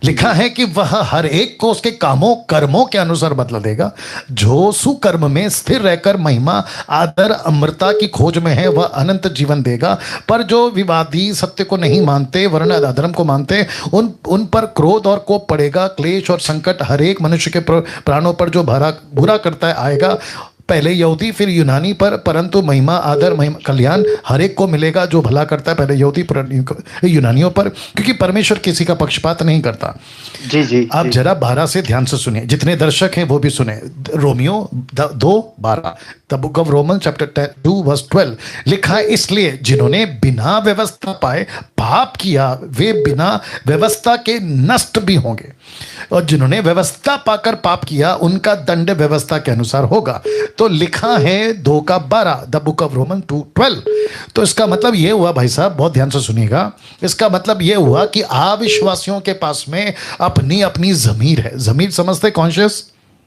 लिखा है कि वह हर एक को उसके कामों कर्मों के अनुसार बदला देगा। जो सुकर्म में स्थिर रहकर महिमा आदर अमरता की खोज में है वह अनंत जीवन देगा, पर जो विवादी सत्य को नहीं मानते वरन अधर्म को मानते उन पर क्रोध और कोप पड़ेगा। क्लेश और संकट हर एक मनुष्य के प्राणों पर जो बुरा करता है आएगा, पहले यहूदी फिर यूनानी पर, परंतु महिमा आदर कल्याण हर एक को मिलेगा जो भला करता है, पहले यहूदी पर यूनानियों पर, क्योंकि परमेश्वर किसी का पक्षपात नहीं करता। जी जी। आप जरा 12 से ध्यान से सुनिए, जितने दर्शक हैं वो भी सुने। Romeo 2:12, the book of Roman chapter 2:12 लिखा है, इसलिए जिन्होंने बिना व्यवस्था पाए पाप किया वे बिना व्यवस्था के नष्ट भी होंगे, और जिन्होंने व्यवस्था पाकर पाप किया उनका दंड व्यवस्था के अनुसार होगा। तो लिखा है 2:12, द बुक ऑफ रोमन 2:12। तो इसका मतलब यह हुआ, भाई साहब बहुत ध्यान से सुनिएगा, इसका मतलब यह हुआ कि अविश्वासियों के पास में अपनी अपनी जमीर है। जमीर समझते, कॉन्शियस?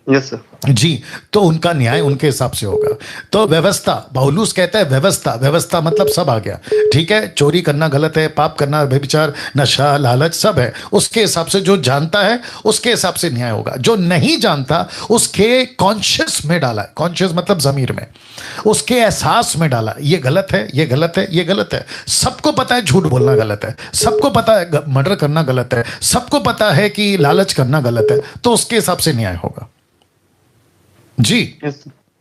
यस सर जी। तो उनका न्याय उनके हिसाब से होगा। तो व्यवस्था, पौलुस कहता है व्यवस्था मतलब सब आ गया। ठीक है, चोरी करना गलत है, पाप करना, व्यभिचार, नशा, लालच सब है। उसके हिसाब से जो जानता है उसके हिसाब से न्याय होगा। जो नहीं जानता उसके कॉन्शियस में डाला है, कॉन्शियस मतलब जमीर में, उसके एहसास में डाला, ये गलत है, ये गलत है, ये गलत है। सबको पता है झूठ बोलना गलत है, सबको पता है मर्डर करना गलत है, सबको पता है कि लालच करना गलत है, तो उसके हिसाब से न्याय होगा। जी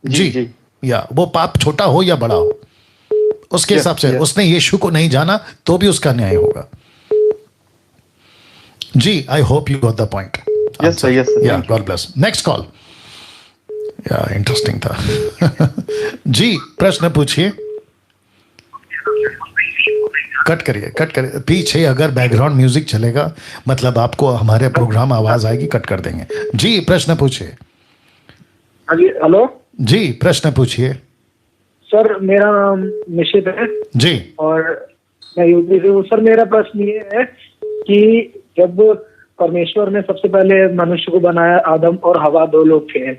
जी। या वो पाप छोटा हो या बड़ा हो, उसके हिसाब से। उसने यीशु को नहीं जाना तो भी उसका न्याय होगा। जी, I hope you got the point. Yes sir, yes sir. Yeah, God bless. Next call. Yeah, interesting था। जी, प्रश्न पूछिए। कट करिए। पीछे अगर बैकग्राउंड म्यूजिक चलेगा मतलब आपको हमारे प्रोग्राम आवाज आएगी, कट कर देंगे। जी, प्रश्न पूछिए। हेलो जी, प्रश्न पूछिए। सर, मेरा नाम निशित है जी, और मैं यूपी से हूँ। सर, मेरा प्रश्न ये है कि जब परमेश्वर ने सबसे पहले मनुष्य को बनाया, आदम और हवा 2 लोग थे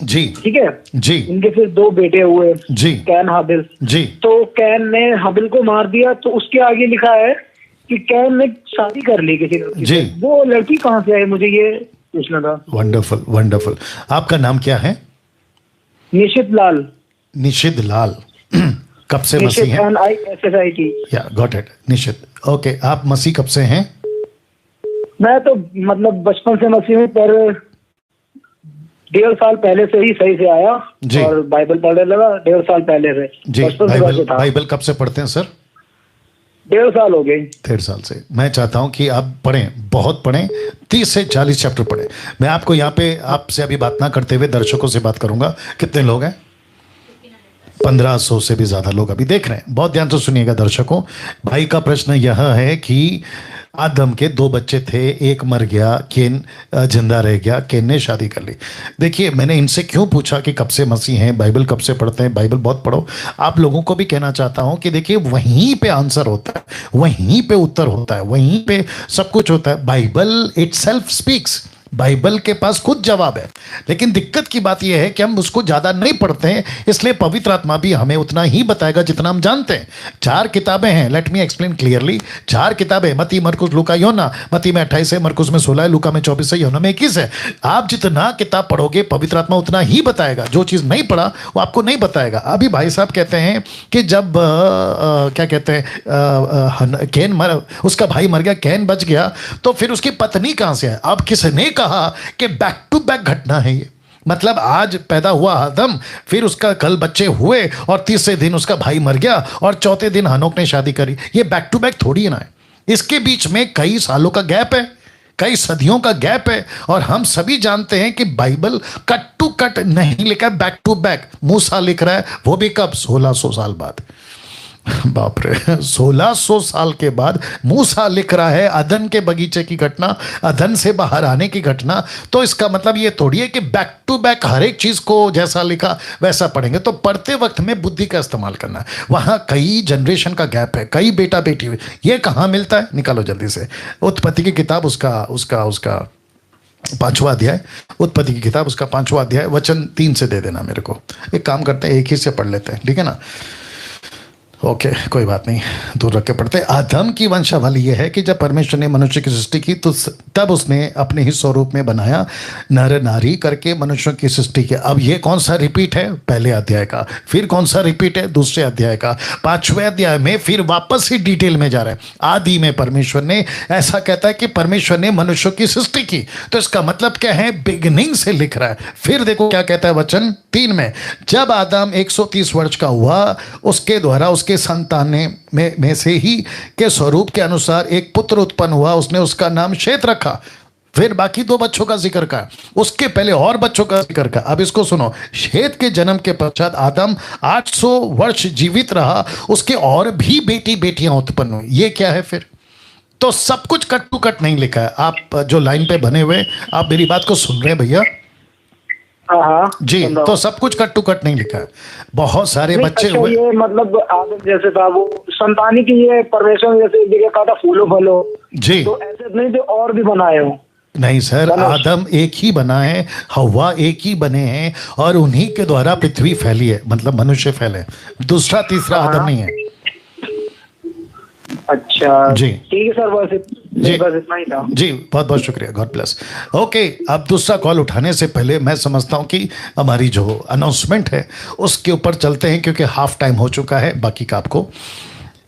जी, ठीक है जी, इनके फिर 2 बेटे हुए जी, कैन हाबिल जी। तो कैन ने हाबिल को मार दिया, तो उसके आगे लिखा है कि कैन ने शादी कर ली किसी लड़की से। वो लड़की कहाँ से आई, मुझे ये पूछना था। Wonderful wonderful. आपका नाम क्या है? निशित लाल। निशित लाल। कब से मसीह हैं? या, गॉट इट, निशित। ओके, आप मसीह कब से हैं? मैं तो मतलब बचपन से मसीह हूँ, पर 1.5 साल पहले से ही सही से आया जी। और बाइबल पढ़ने लगा 1.5 साल पहले से जी। बाइबल कब से पढ़ते हैं सर? 1.5 साल हो गए। 1.5 साल से। मैं चाहता हूं कि आप पढ़ें, बहुत पढ़ें, 30 से 40 चैप्टर पढ़ें। मैं आपको यहाँ पे आपसे अभी बात ना करते हुए दर्शकों से बात करूंगा। कितने लोग हैं? 1500 से भी ज्यादा लोग अभी देख रहे हैं। बहुत ध्यान से सुनिएगा दर्शकों। भाई का प्रश्न यह है कि आदम के 2 बच्चे थे, एक मर गया, केन जिंदा रह गया, केन ने शादी कर ली। देखिए, मैंने इनसे क्यों पूछा कि कब से मसीह हैं, बाइबल कब से पढ़ते हैं, बाइबल बहुत पढ़ो। आप लोगों को भी कहना चाहता हूं कि देखिए, वहीं पे आंसर होता है, वहीं पे उत्तर होता है, वहीं पे सब कुछ होता है। बाइबल इटसेल्फ स्पीक्स, बाइबल के पास खुद जवाब है। लेकिन दिक्कत की बात यह है कि हम उसको ज़्यादा नहीं पढ़ते हैं, इसलिए पवित्र आत्मा भी हमें उतना ही बताएगा जितना हम जानते हैं। 4 किताबें हैं, लेट मी एक्सप्लेन क्लियरली। 4 किताबें, मत्ती, मरकुस, लूका, योना। मत्ती में 28 है, मरकुस में 16 है, लूका में 24 है, योना में 21 है। आप जितना किताब पढ़ोगे पवित्र आत्मा उतना ही बताएगा। जो चीज़ नहीं पढ़ा वो आपको नहीं बताएगा। अभी भाई साहब कहते हैं कि जब क्या कहते हैं, कैन उसका भाई मर गया, कैन बच गया, तो फिर उसकी पत्नी कहाँ से है? अब किसने कहा कि बैक टू बैक घटना है ये? मतलब आज पैदा हुआ आदम, फिर उसका कल बच्चे हुए, और 30वें दिन उसका भाई मर गया, और 4थे दिन हनोक ने शादी करी। ये बैक टू बैक थोड़ी है ना। इसके बीच में कई सालों का गैप है, कई सदियों का गैप है। और हम सभी जानते हैं कि बाइबल कट टू कट नहीं लिखा है, बैक टू बैक। मूसा लिख रहा है, वो भी कब? 1600 साल बाद। बाप रे, 1600 साल के बाद मूसा लिख रहा है अदन के बगीचे की घटना, अदन से बाहर आने की घटना। तो इसका मतलब ये थोड़ी है कि बैक टू बैक हर एक चीज को जैसा लिखा वैसा पढ़ेंगे। तो पढ़ते वक्त में बुद्धि का इस्तेमाल करना है। वहां कई जनरेशन का गैप है, कई बेटा बेटी हुई, ये कहाँ मिलता है? निकालो जल्दी से उत्पत्ति की किताब, उसका 5वां अध्याय, उत्पत्ति की किताब उसका 5वां अध्याय वचन 3 से दे देना मेरे को। एक काम करते हैं, एक ही से पढ़ लेते हैं, ठीक है ना? ओके, कोई बात नहीं, दूर रख के पढ़ते। आदम की वंशावली यह है कि जब परमेश्वर ने मनुष्य की सृष्टि की तो तब उसने अपने ही स्वरूप में बनाया, नर नारी करके मनुष्यों की सृष्टि की। अब ये कौन सा रिपीट है? पहले अध्याय का। फिर कौन सा रिपीट है? दूसरे अध्याय का। 5वें अध्याय में फिर वापस ही डिटेल में जा रहा है। आदि में परमेश्वर ने, ऐसा कहता है कि परमेश्वर ने मनुष्यों की सृष्टि की, तो इसका मतलब क्या है? बिगिनिंग से लिख रहा है। फिर देखो क्या कहता है वचन 3 में, जब आदम 130 वर्ष का हुआ, उसके द्वारा उसके संतान में से ही के स्वरूप के अनुसार एक पुत्र उत्पन्न हुआ, उसने उसका नाम शेत रखा। फिर बाकी 2 बच्चों का जिक्र का, उसके पहले और बच्चों का जिक्र का। अब इसको सुनो, शेत के जन्म के पश्चात आदम 800 वर्ष जीवित रहा, उसके और भी बेटी बेटियां उत्पन्न हुई। ये क्या है फिर? तो सब कुछ कट टू कट नहीं लिखा है। आप जो लाइन पे बने हुए, आप मेरी बात को सुन रहे हैं भैया? हाँ जी, तो सब कुछ कट टू कट नहीं लिखा है। बहुत सारे बच्चे हुए, ये मतलब आदम जैसे था वो संतानी की, ये परमेश्वर जैसे जगह कहा था फूलो फलो जी, तो ऐसे नहीं थे और भी बनाए हो? नहीं सर, आदम एक ही बना है, हवा एक ही बने हैं, और उन्हीं के द्वारा पृथ्वी फैली है, मतलब मनुष्य फैले। दूसरा तीसरा आदम नहीं है। अच्छा जी, ठीक है सर, बस इतना ही था जी। बहुत बहुत शुक्रिया, गॉड ब्लेस। ओके, अब दूसरा कॉल उठाने से पहले मैं समझता हूं कि हमारी जो अनाउंसमेंट है उसके ऊपर चलते हैं, क्योंकि हाफ टाइम हो चुका है। बाकी का आपको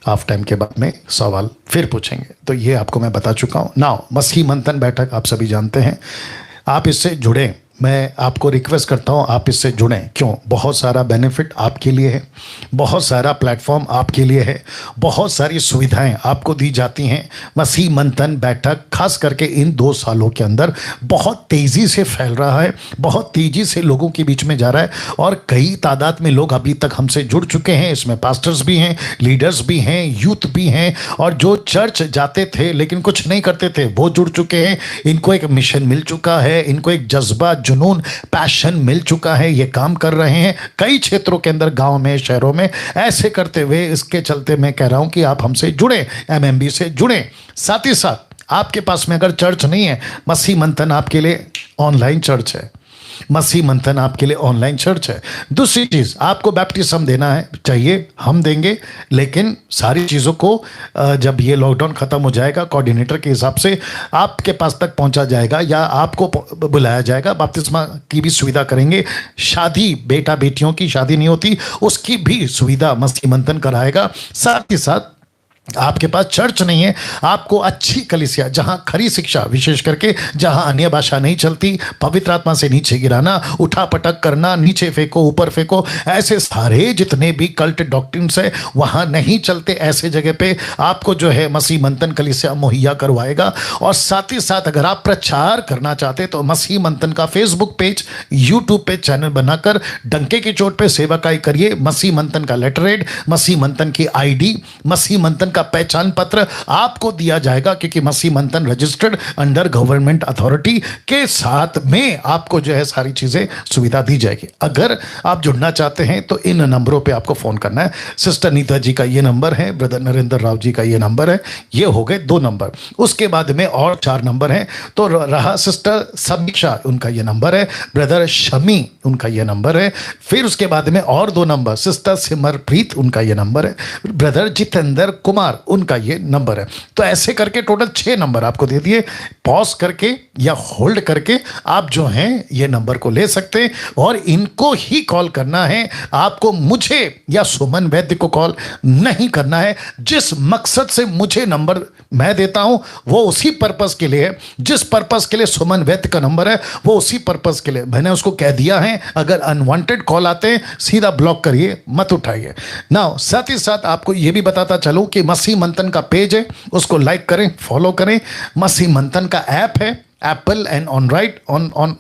हाफ टाइम के बाद में सवाल फिर पूछेंगे, तो ये आपको मैं बता चुका हूं। नाउ मसीह मंथन बैठक आप सभी जानते हैं, आप इससे जुड़ें। मैं आपको रिक्वेस्ट करता हूं आप इससे जुड़ें। क्यों? बहुत सारा बेनिफिट आपके लिए है, बहुत सारा प्लेटफॉर्म आपके लिए है, बहुत सारी सुविधाएं आपको दी जाती हैं। मसीह मंथन बैठक खास करके इन 2 सालों के अंदर बहुत तेज़ी से फैल रहा है, बहुत तेज़ी से लोगों के बीच में जा रहा है, और कई तादाद में लोग अभी तक हमसे जुड़ चुके हैं। इसमें पास्टर्स भी हैं, लीडर्स भी हैं, यूथ भी हैं, और जो चर्च जाते थे लेकिन कुछ नहीं करते थे वो जुड़ चुके हैं। इनको एक मिशन मिल चुका है, इनको एक जज्बा, जुनून, पैशन मिल चुका है। ये काम कर रहे हैं कई क्षेत्रों के अंदर, गांव में, शहरों में। ऐसे करते हुए इसके चलते मैं कह रहा हूं कि आप हमसे जुड़ें, एमएमबी से जुड़ें। साथ ही साथ आपके पास में अगर चर्च नहीं है, मसीह मंथन आपके लिए ऑनलाइन चर्च है। मसीह मंथन आपके लिए ऑनलाइन चर्च है। दूसरी चीज़, आपको बैप्टिज्म देना है, चाहिए, हम देंगे, लेकिन सारी चीज़ों को जब ये लॉकडाउन ख़त्म हो जाएगा, कोऑर्डिनेटर के हिसाब से आपके पास तक पहुंचा जाएगा या आपको बुलाया जाएगा, बपतिस्मा की भी सुविधा करेंगे। शादी, बेटा बेटियों की शादी नहीं होती, उसकी भी सुविधा मसीह मंथन कराएगा। साथ ही साथ आपके पास चर्च नहीं है, आपको अच्छी कलीसिया, जहां खरी शिक्षा, विशेष करके जहां अन्य भाषा नहीं चलती, पवित्र आत्मा से नीचे गिराना, उठा पटक करना, नीचे फेंको, ऊपर फेंको, ऐसे सारे जितने भी कल्ट डॉक्ट्रिन्स है वहां नहीं चलते। ऐसे जगह पे आपको जो है मसीह मंथन कलीसिया मुहैया करवाएगा। और साथ ही साथ अगर आप प्रचार करना चाहते तो मसीह मंथन का फेसबुक पेज, यूट्यूब पे चैनल बनाकर डंके की चोट पे सेवकाई करिए। मसीह मंथन का लेटरहेड, मसीह मंथन की आईडी, मसीह मंथन का पहचान पत्र आपको दिया जाएगा, क्योंकि मसीह मंथन रजिस्टर्ड अंडर गवर्नमेंट अथॉरिटी के साथ में आपको जो है सारी चीजें सुविधा दी जाएगी। अगर आप जुड़ना चाहते हैं तो इन नंबरों पे आपको फोन करना है। सिस्टर नीता जी का ये नंबर है, ब्रदर नरेंद्र राव जी का ये नंबर है। ये हो गए 2 नंबर। उसके बाद में और 4 नंबर हैं। तो रहा सिस्टर समीक्षा, उनका ये नंबर है, ब्रदर शमी, उनका ये नंबर है। फिर उसके बाद में और 2 नंबर, सिस्टर सिमरप्रीत, उनका ये नंबर है, ब्रदर जितेंद्र कुमार, उनका ये नंबर है। तो ऐसे करके टोटल 6 नंबर आपको दे दिए। पॉज करके या होल्ड करके आप जो हैं ये नंबर को ले सकते हैं और इनको ही कॉल करना है। आपको मुझे या सुमन वैद्य को कॉल नहीं करना है। जिस मकसद से मुझे नंबर मैं देता हूं वो उसी पर्पस के लिए है, जिस पर्पस के लिए सुमन वैद्य का नंबर है वो उसी पर्पस के लिए। मैंने उसको कह दिया है, अगर अनवांटेड कॉल आते हैं सीधा ब्लॉक करिए, मत उठाइए ना। साथ ही साथ आपको यह भी बताता चलूं कि मसीह मंथन का पेज है, उसको लाइक करें, फॉलो करें। मसीह मंथन का ऐप है, एप्पल एंड ऑन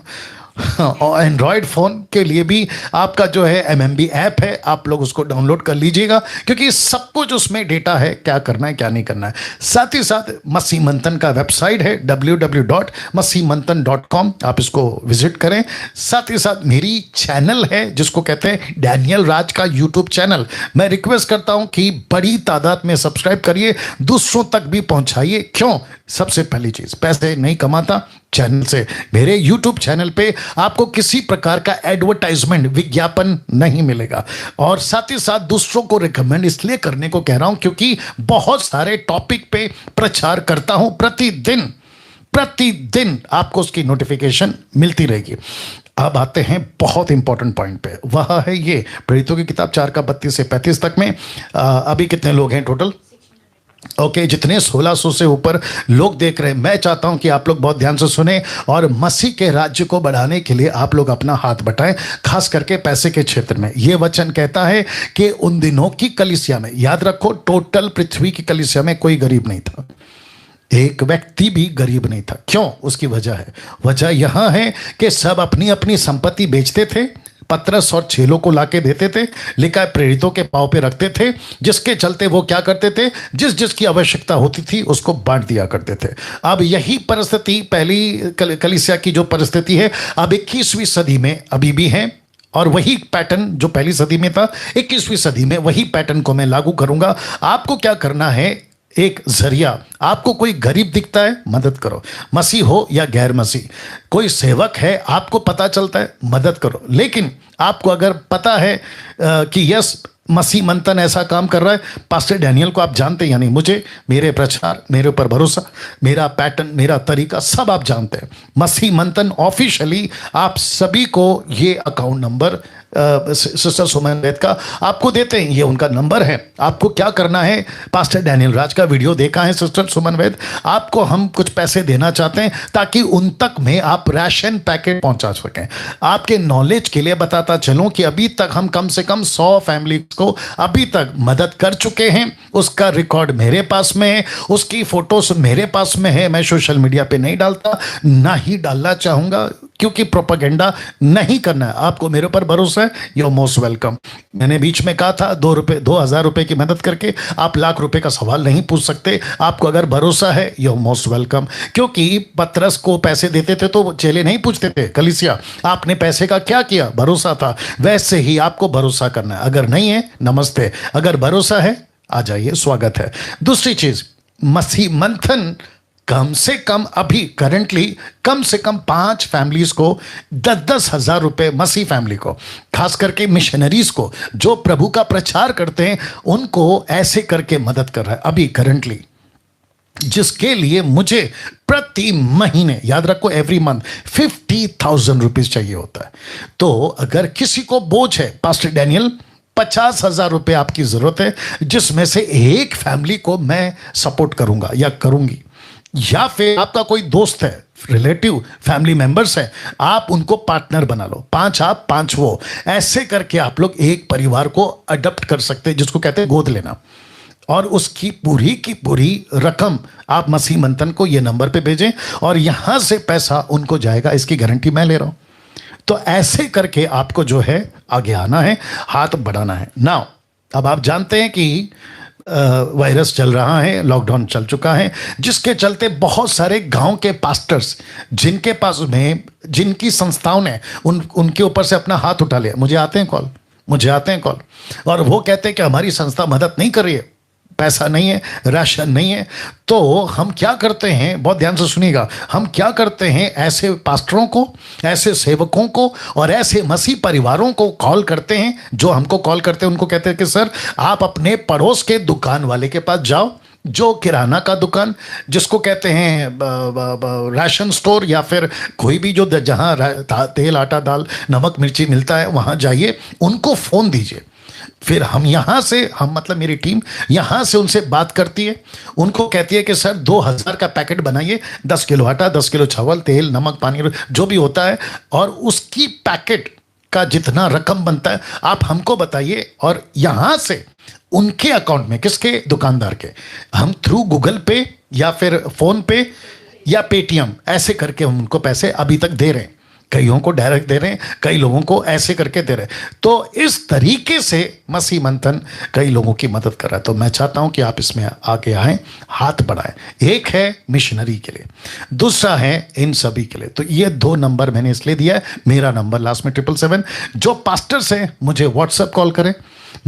और एंड्रॉयड फ़ोन के लिए भी आपका जो है MMB ऐप है, आप लोग उसको डाउनलोड कर लीजिएगा, क्योंकि सब कुछ उसमें डेटा है, क्या करना है क्या नहीं करना है। साथ ही साथ मसीह मंथन का वेबसाइट है www.masihmanthan.com, आप इसको विजिट करें। साथ ही साथ मेरी चैनल है जिसको कहते हैं डैनियल राज का यूट्यूब चैनल, मैं रिक्वेस्ट करता हूं कि बड़ी तादाद में सब्सक्राइब करिए, दूसरों तक भी पहुंचाइए। क्यों? सबसे पहली चीज, पैसे नहीं कमाता चैनल से। मेरे YouTube चैनल पे आपको किसी प्रकार का एडवर्टाइजमेंट, विज्ञापन नहीं मिलेगा। और साथ ही साथ दूसरों को रिकमेंड इसलिए करने को कह रहा हूं क्योंकि बहुत सारे टॉपिक पे प्रचार करता हूं प्रतिदिन आपको उसकी नोटिफिकेशन मिलती रहेगी। अब आते हैं बहुत इंपॉर्टेंट पॉइंट पे, वह है ये प्रेरितों की किताब 4 का 32 से 35 तक में अभी कितने लोग हैं टोटल? ओके, जितने 1600 से ऊपर लोग देख रहे हैं, मैं चाहता हूं कि आप लोग बहुत ध्यान से सुने और मसीह के राज्य को बढ़ाने के लिए आप लोग अपना हाथ बटाएं, खास करके पैसे के क्षेत्र में। यह वचन कहता है कि उन दिनों की कलीसिया में, याद रखो, टोटल पृथ्वी की कलीसिया में कोई गरीब नहीं था, एक व्यक्ति भी गरीब नहीं था। क्यों? उसकी वजह है, वजह यहां है कि सब अपनी अपनी संपत्ति बेचते थे, पतरस और चेलों को लाके देते थे, लिखा है प्रेरितों के पांव पे रखते थे, जिसके चलते वो क्या करते थे, जिस जिसकी आवश्यकता होती थी उसको बांट दिया करते थे। अब यही परिस्थिति पहली कलीसिया की जो परिस्थिति है अब 21वीं सदी में अभी भी है, और वही पैटर्न जो पहली सदी में था 21वीं सदी में वही पैटर्न को मैं लागू करूंगा। आपको क्या करना है, एक जरिया, आपको कोई गरीब दिखता है मदद करो, मसीह हो या गैर मसीह, कोई सेवक है आपको पता चलता है मदद करो। लेकिन आपको अगर पता है कि यस मसीह मंथन ऐसा काम कर रहा है, पास्टर डैनियल को आप जानते हैं या नहीं, मुझे, मेरे प्रचार, मेरे ऊपर भरोसा, मेरा पैटर्न, मेरा तरीका सब आप जानते हैं। मसीह मंथन ऑफिशियली आप सभी को ये अकाउंट नंबर सिस्टर सुमन वैद का आपको देते हैं, ये उनका नंबर है। आपको क्या करना है, पास्टर डैनियल राज का वीडियो देखा है सिस्टर सुमन वैद, आपको हम कुछ पैसे देना चाहते हैं ताकि उन तक में आप राशन पैकेट पहुंचा सकें। आपके नॉलेज के लिए बताता चलूं कि अभी तक हम कम से कम 100 फैमिली को अभी तक मदद कर चुके हैं। उसका रिकॉर्ड मेरे पास में है, उसकी फोटोज मेरे पास में है। मैं सोशल मीडिया पे नहीं डालता, ना ही डालना चाहूंगा, क्योंकि प्रोपेगेंडा नहीं करना है। आपको मेरे ऊपर भरोसा है, यू मोस्ट वेलकम। मैंने बीच में कहा था 2,000 रुपए की मदद करके आप लाख रुपए का सवाल नहीं पूछ सकते। आपको अगर भरोसा है, यू मोस्ट वेलकम। क्योंकि पतरस को पैसे देते थे तो चेले नहीं पूछते थे, कलीसिया आपने पैसे का क्या किया, भरोसा था। वैसे ही आपको भरोसा करना है, अगर नहीं है नमस्ते, अगर भरोसा है आ जाइए, स्वागत है। दूसरी चीज, मसीह मंथन कम से कम अभी करंटली कम से कम 5 फैमिलीज को 10-10 हजार रुपए, मसीह फैमिली को, खास करके मिशनरीज को जो प्रभु का प्रचार करते हैं, उनको ऐसे करके मदद कर रहा है अभी करंटली, जिसके लिए मुझे प्रति महीने, याद रखो एवरी मंथ 50,000 रुपीज चाहिए होता है। तो अगर किसी को बोझ है, पास्टर डैनियल 50,000 रुपए आपकी जरूरत है, जिसमें से एक फैमिली को मैं सपोर्ट करूंगा या करूंगी, या फिर आपका कोई दोस्त है, रिलेटिव, फैमिली मेंबर्स है, आप उनको पार्टनर बना लो, 5 आप 5 वो, ऐसे करके आप लोग एक परिवार को अडॉप्ट कर सकते हैं, जिसको कहते हैं गोद लेना। और उसकी पूरी की पूरी रकम आप मसीह मंथन को ये नंबर पे भेजें और यहां से पैसा उनको जाएगा, इसकी गारंटी मैं ले रहा हूं। तो ऐसे करके आपको जो है आगे आना है, हाथ बढ़ाना है। नाउ अब आप जानते हैं कि वायरस चल रहा है, लॉकडाउन चल चुका है, जिसके चलते बहुत सारे गांव के पास्टर्स, जिनके पास में, जिनकी संस्थाओं ने उनके ऊपर से अपना हाथ उठा लिया, मुझे आते हैं कॉल, और वो कहते हैं कि हमारी संस्था मदद नहीं कर रही है, पैसा नहीं है, राशन नहीं है। तो हम क्या करते हैं, बहुत ध्यान से सुनिएगा, हम क्या करते हैं, ऐसे पास्टरों को, ऐसे सेवकों को और ऐसे मसीह परिवारों को कॉल करते हैं। जो हमको कॉल करते हैं उनको कहते हैं कि सर आप अपने पड़ोस के दुकान वाले के पास जाओ, जो किराना का दुकान, जिसको कहते हैं राशन स्टोर, या फिर कोई भी जो जहां तेल, आटा, दाल, नमक, मिर्ची मिलता है, वहां जाइए, उनको फोन दीजिए। फिर हम यहां से, हम मतलब मेरी टीम यहां से उनसे बात करती है, उनको कहती है कि सर 2,000 का पैकेट बनाइए, 10 किलो आटा, 10 किलो चावल, तेल, नमक, पानी, जो भी होता है, और उसकी पैकेट का जितना रकम बनता है आप हमको बताइए, और यहां से उनके अकाउंट में, किसके, दुकानदार के, हम थ्रू गूगल पे या फिर फोन पे या पेटीएम, ऐसे करके हम उनको पैसे अभी तक दे रहे हैं। कईयों को डायरेक्ट दे रहे हैं, कई लोगों को ऐसे करके दे रहे हैं। तो इस तरीके से मसीह मंथन कई लोगों की मदद कर रहा है। तो मैं चाहता हूं कि आप इसमें आगे आएं, हाथ बढ़ाएं। एक है मिशनरी के लिए, दूसरा है इन सभी के लिए। तो ये 2 नंबर मैंने इसलिए दिया है। मेरा नंबर लास्ट में 777। जो पास्टर्स हैं मुझे व्हाट्सएप कॉल करें,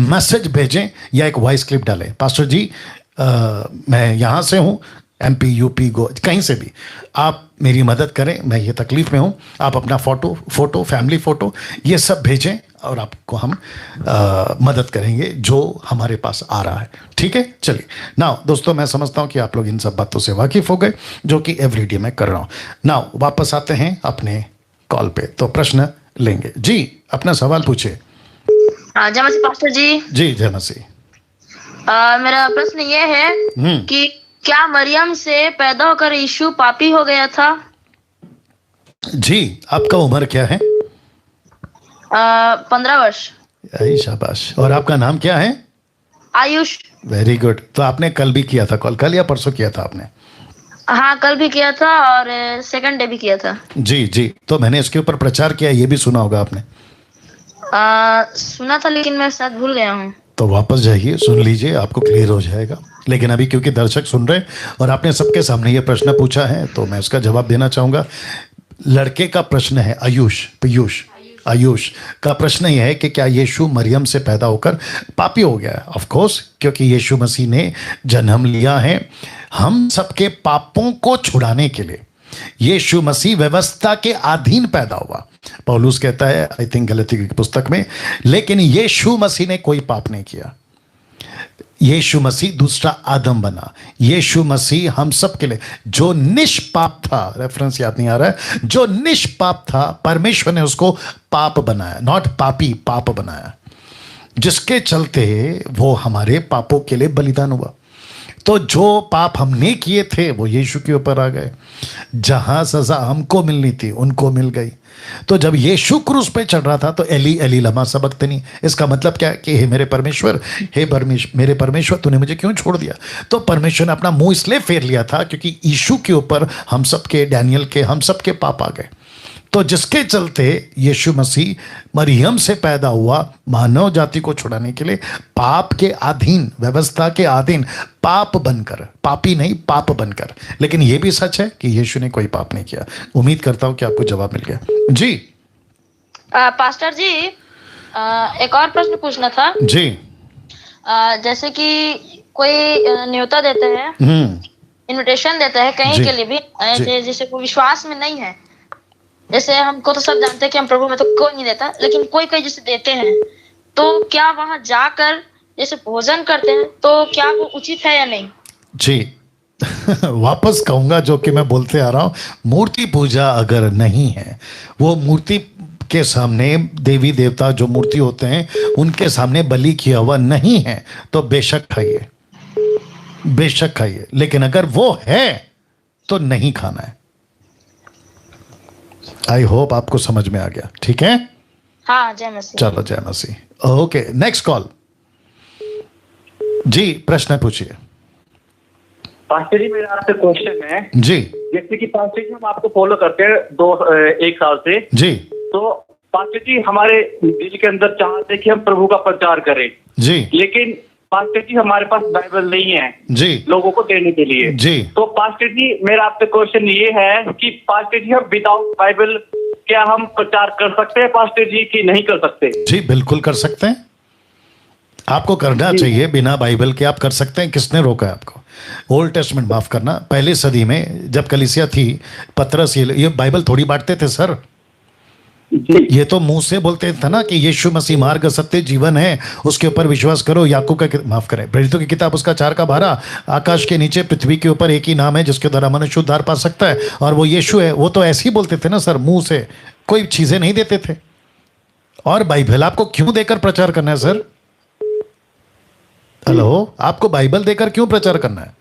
मैसेज भेजें या एक वॉइस क्लिप डालें, पास्टर जी मैं यहाँ से हूँ, MP UP गो, कहीं से भी आप मेरी मदद करें, मैं ये तकलीफ में हूँ। आप अपना फोटो फैमिली फोटो ये सब भेजें और आपको हम मदद करेंगे जो हमारे पास आ रहा है। ठीक है, चलिए नाउ दोस्तों, मैं समझता हूँ कि आप लोग इन सब बातों से वाकिफ हो गए जो कि एवरीडे मैं कर रहा हूँ। नाउ वापस आते हैं अपने कॉल पे, तो प्रश्न लेंगे। जी अपना सवाल पूछिए। जय मसीह पास्टर जी। जी जय मसीह। मेरा प्रश्न ये है कि क्या मरियम से पैदा होकर यीशु पापी हो गया था? जी आपका उम्र क्या है? 15 वर्ष। यही शाबाश। और आपका नाम क्या है? आयुष। Very good. तो आपने कल भी किया था कॉल, कल या परसों किया था आपने? हाँ कल भी किया था और सेकंड डे भी किया था। जी जी, तो मैंने इसके ऊपर प्रचार किया, ये भी सुना होगा आपने। सुना था लेकिन मैं शायद भूल गया हूँ। तो वापस जाइए, सुन लीजिए, आपको क्लियर हो जाएगा। लेकिन अभी क्योंकि दर्शक सुन रहे और आपने सबके सामने ये प्रश्न पूछा है तो मैं उसका जवाब देना चाहूंगा। लड़के का प्रश्न है, आयुष का प्रश्न यह है कि क्या यीशु मरियम से पैदा होकर पापी हो गया? ऑफ कोर्स, क्योंकि यीशु मसीह ने जन्म लिया है हम सबके पापों को छुड़ाने के लिए। यीशु मसीह व्यवस्था के अधीन पैदा हुआ। पौलुस कहता है, आई थिंक गलती की पुस्तक में, लेकिन यीशु मसीह ने कोई पाप नहीं किया। यीशु मसीह दूसरा आदम बना। यीशु मसीह हम सब के लिए जो निष्पाप था, रेफरेंस याद नहीं आ रहा है, जो निष्पाप था परमेश्वर ने उसको पाप बनाया, नॉट पापी, पाप बनाया, जिसके चलते वो हमारे पापों के लिए बलिदान हुआ। तो जो पाप हमने किए थे वो यीशु के ऊपर आ गए। जहां सजा हमको मिलनी थी उनको मिल गई। तो जब यीशु क्रूस पे चढ़ रहा था तो एली एली लमा सबक्तनी, इसका मतलब क्या है कि हे मेरे परमेश्वर, मेरे परमेश्वर तूने मुझे क्यों छोड़ दिया? तो परमेश्वर ने अपना मुंह इसलिए फेर लिया था क्योंकि यीशु के ऊपर हम सबके, डैनियल के, हम सबके पाप आ गए। तो जिसके चलते यीशु मसीह मरियम से पैदा हुआ मानव जाति को छुड़ाने के लिए, पाप के अधीन, व्यवस्था के अधीन, पाप बनकर, पापी नहीं पाप बनकर। लेकिन यह भी सच है कि यीशु ने कोई पाप नहीं किया। उम्मीद करता हूं कि आपको जवाब मिल गया। जी पास्टर जी, एक और प्रश्न पूछना था। जी जैसे कि कोई न्योता देते हैं, इनविटेशन देता है कहीं के लिए भी, जैसे कोई विश्वास में नहीं है, जैसे हमको तो सब जानते हैं कि हम प्रभु में तो कोई नहीं देता, लेकिन कोई कोई जैसे देते हैं, तो क्या वहां जाकर जैसे भोजन करते हैं तो क्या वो उचित है या नहीं? जी वापस कहूंगा जो कि मैं बोलते आ रहा हूं, मूर्ति पूजा अगर नहीं है, वो मूर्ति के सामने, देवी देवता जो मूर्ति होते हैं उनके सामने बलि किया हुआ नहीं है तो बेशक खाइए, बेशक खाइए। लेकिन अगर वो है तो नहीं खाना है। आई होप आपको समझ में आ गया। ठीक है, हाँ जय मसीह। चलो जय मसीह। Okay, next call. जी प्रश्न पूछिए। पास्टर जी मेरा आपसे क्वेश्चन है। जी जैसे कि पास्टर जी हम आपको फॉलो करते हैं 1 साल से। जी तो पास्टर जी हमारे दिल के अंदर चाहते कि हम प्रभु का प्रचार करें। जी लेकिन पास्टर जी हमारे पास बाइबल नहीं है जी लोगों को देने के लिए। जी तो पास्टर जी मेरा आपसे क्वेश्चन ये है कि पास्टर जी हम विदाउट बाइबल क्या हम प्रचार कर सकते हैं पास्टर जी कि नहीं कर सकते? जी बिल्कुल कर सकते हैं, आपको करना चाहिए। बिना बाइबल के आप कर सकते हैं। किसने रोका है आपको? ओल्ड टेस्टमेंट माफ करना, पहली सदी में जब कलीसिया थी, पतरस ये बाइबल थोड़ी बांटते थे सर। ये तो मुंह से बोलते थे ना कि यीशु मसीह मार्ग सत्य जीवन है, उसके ऊपर विश्वास करो। याकूब का माफ करें, प्रेरितों की किताब उसका 4 का 12, आकाश के नीचे पृथ्वी के ऊपर एक ही नाम है जिसके द्वारा मनुष्य उद्धार पा सकता है और वो यीशु है। वो तो ऐसे ही बोलते थे ना सर, मुंह से, कोई चीजें नहीं देते थे। और बाइबल आपको क्यों देकर प्रचार करना है सर? हेलो, आपको बाइबल देकर क्यों प्रचार करना है?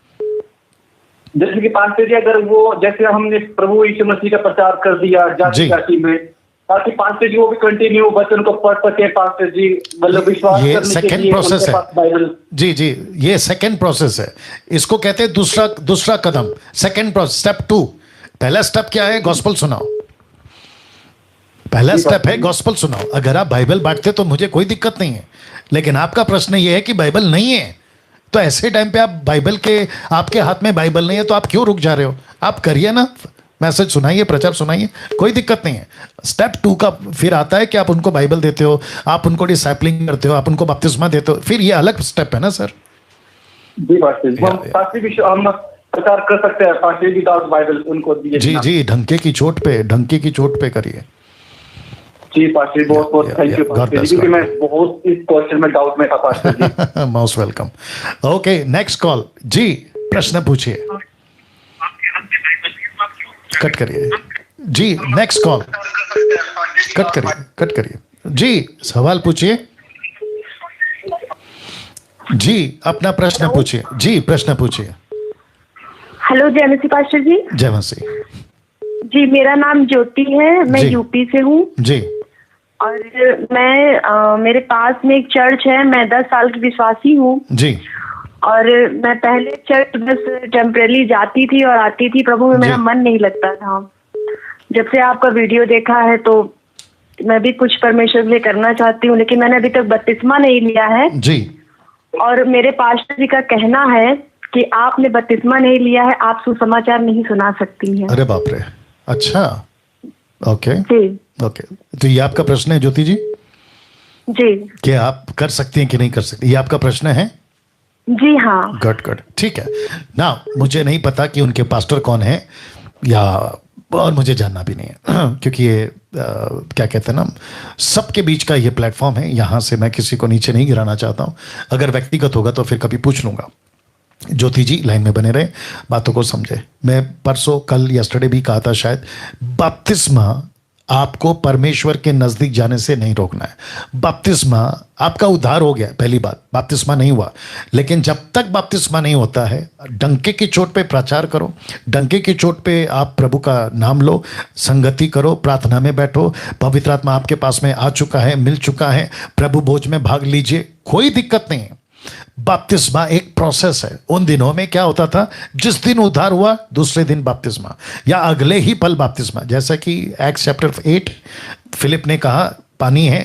जैसे कि पास्टर जी अगर वो, जैसे हमने प्रभु यीशु मसीह का प्रचार कर दिया जाति में, ताकि पास्टर जी वो भी कंटिन्यू वचन को पढ़ सके पास्टर जी, मतलब विश्वास ये करने के सेकंड लिए प्रोसेस है। बाइबल। जी जी, ये सेकंड प्रोसेस है, इसको कहते हैं दूसरा कदम, सेकंड प्रोसेस, स्टेप 2। पहला स्टेप क्या है? गॉस्पेल सुनाओ। पहला स्टेप है गॉस्पल सुनाओ। अगर आप बाइबल बांटते तो मुझे कोई दिक्कत नहीं है, लेकिन आपका प्रश्न ये है कि बाइबल नहीं है, तो ऐसे टाइम पे आप बाइबल के, आपके हाथ में बाइबल नहीं है तो आप क्यों रुक जा रहे हो? आप करिए ना, मैसेज सुनाइए, प्रचार सुनाइए, कोई दिक्कत नहीं है। स्टेप 2 का फिर आता है कि आप उनको बाइबल देते हो, आप उनको डिसाइपलिंग करते हो, आप उनको बपतिस्मा देते हो, फिर ये अलग स्टेप है ना सर। जी हम प्रचार कर सकते हैं पास्टर जी का बाइबल उनको दिए। जी ढंके की चोट पे करिए। जी पास्टर जी, बहुत बहुत थैंक यू पास्टर जी, क्योंकि मैं बहुत इस क्वेश्चन में डाउट में था pastor ji. Most welcome. Okay, next call जी, प्रश्न पूछिए। कट करिए जी, नेक्स्ट कॉल कट करिए जी, सवाल पूछिए जी, अपना प्रश्न पूछिए जी, प्रश्न पूछिए। हेलो, जय मसीह पास्टर जी। जय मसीह जी, मेरा नाम ज्योति है, मैं यूपी से हूँ जी। और मैं मेरे पास में एक चर्च है, मैं 10 साल की विश्वासी हूँ जी। और मैं पहले चर्च बस टेम्परेरी जाती थी और आती थी, प्रभु में मेरा मन नहीं लगता था। जब से आपका वीडियो देखा है तो मैं भी कुछ परमेश्वर के लिए करना चाहती हूँ, लेकिन मैंने अभी तक बपतिस्मा नहीं लिया है जी। और मेरे पास्टर जी का कहना है कि आपने बपतिस्मा नहीं लिया है, आप सुसमाचार नहीं सुना सकती हैं। अरे बाप रे, अच्छा, ओके जी, ओके। तो ये आपका प्रश्न है ज्योति जी? जी, कि आप कर सकती हैं कि नहीं कर सकती, ये आपका प्रश्न है? जी हाँ। गुड, ठीक है ना। मुझे नहीं पता कि उनके पास्टर कौन है, या और मुझे जानना भी नहीं है क्योंकि ये क्या कहते हैं ना, सबके बीच का ये प्लेटफॉर्म है, यहाँ से मैं किसी को नीचे नहीं गिराना चाहता हूँ। अगर व्यक्तिगत होगा तो फिर कभी पूछ लूँगा। ज्योति जी लाइन में बने रहे, बातों को समझे। मैं परसों, कल, यस्टरडे भी कहा था शायद, बपतिस्मा आपको परमेश्वर के नजदीक जाने से नहीं रोकना है। बपतिस्मा, आपका उद्धार हो गया, पहली बात, बपतिस्मा नहीं हुआ, लेकिन जब तक बपतिस्मा नहीं होता है, डंके की चोट पे प्रचार करो, डंके की चोट पे आप प्रभु का नाम लो, संगति करो, प्रार्थना में बैठो, पवित्र आत्मा आपके पास में आ चुका है, मिल चुका है, प्रभु भोज में भाग लीजिए, कोई दिक्कत नहीं है। बपतिस्मा एक प्रोसेस है। उन दिनों में क्या होता था, जिस दिन उद्धार हुआ दूसरे दिन बपतिस्मा, या अगले ही पल बपतिस्मा। जैसा कि एक्ट्स चैप्टर 8, फिलिप ने कहा पानी है,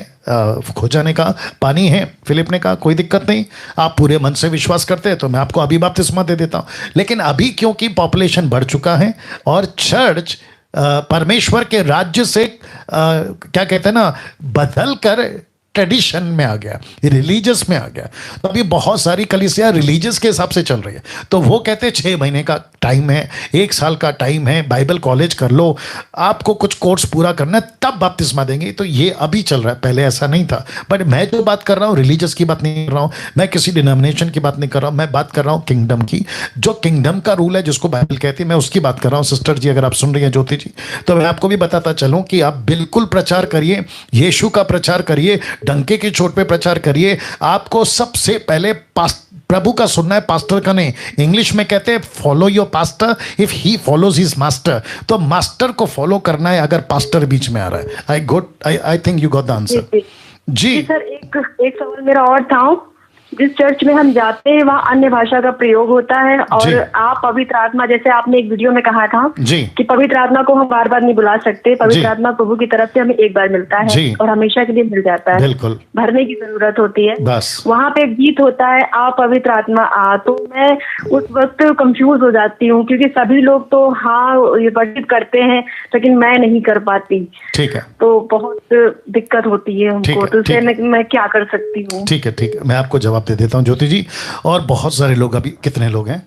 खोजा ने कहा पानी है, फिलिप ने कहा कोई दिक्कत नहीं, आप पूरे मन से विश्वास करते हैं तो मैं आपको अभी बपतिस्मा दे देता हूं। लेकिन अभी क्योंकि पॉपुलेशन बढ़ चुका है और चर्च परमेश्वर के राज्य से क्या कहते हैं ना, बदल कर ट्रेडिशन में आ गया, रिलीजियस में आ गया। तो अभी बहुत सारी कलीसिया रिलीजियस के हिसाब से चल रही है। तो वो कहते हैं 6 महीने का टाइम है, 1 साल का टाइम है, बाइबल कॉलेज कर लो, आपको कुछ कोर्स पूरा करना है तब बपतिस्मा देंगे। तो ये अभी चल रहा है, पहले ऐसा नहीं था। बट मैं जो बात कर रहा हूँ, रिलीजियस की बात नहीं कर रहा हूँ, मैं किसी डिनोमिनेशन की बात नहीं कर रहा हूँ, मैं बात कर रहा हूँ किंगडम की। जो किंगडम का रूल है, जिसको बाइबल कहती है, मैं उसकी बात कर रहा हूँ। सिस्टर जी, अगर आप सुन रही हैं ज्योति जी, तो मैं आपको भी बताता चलूँ कि आप बिल्कुल प्रचार करिए, यीशु का प्रचार करिए, डंके की चोट पे प्रचार करिए। आपको सबसे पहले प्रभु का सुनना है, पास्टर का नहीं। इंग्लिश में कहते हैं follow your pastor if he follows his master. तो मास्टर को फॉलो करना है अगर पास्टर बीच में आ रहा है। I think you got the answer जी। सर, एक सवाल मेरा और था। जिस चर्च में हम जाते हैं वहाँ अन्य भाषा का प्रयोग होता है, और आप पवित्र आत्मा, जैसे आपने एक वीडियो में कहा था कि पवित्र आत्मा को हम बार बार नहीं बुला सकते, पवित्र आत्मा प्रभु की तरफ से हमें एक बार मिलता है और हमेशा के लिए मिल जाता है, बिल्कुल भरने की जरूरत होती है। वहाँ पे एक गीत होता है, आ पवित्र आत्मा आ। तो मैं उस वक्त कंफ्यूज हो जाती हूँ, क्योंकि सभी लोग तो हाँ ये वर्शिप करते हैं, लेकिन मैं नहीं कर पाती। ठीक है, तो बहुत दिक्कत होती है हमको। तो उससे मैं क्या कर सकती हूँ? ठीक है, मैं आपको जवाब दे देता हूं ज्योति जी। और बहुत सारे लोग, अभी कितने लोग हैं?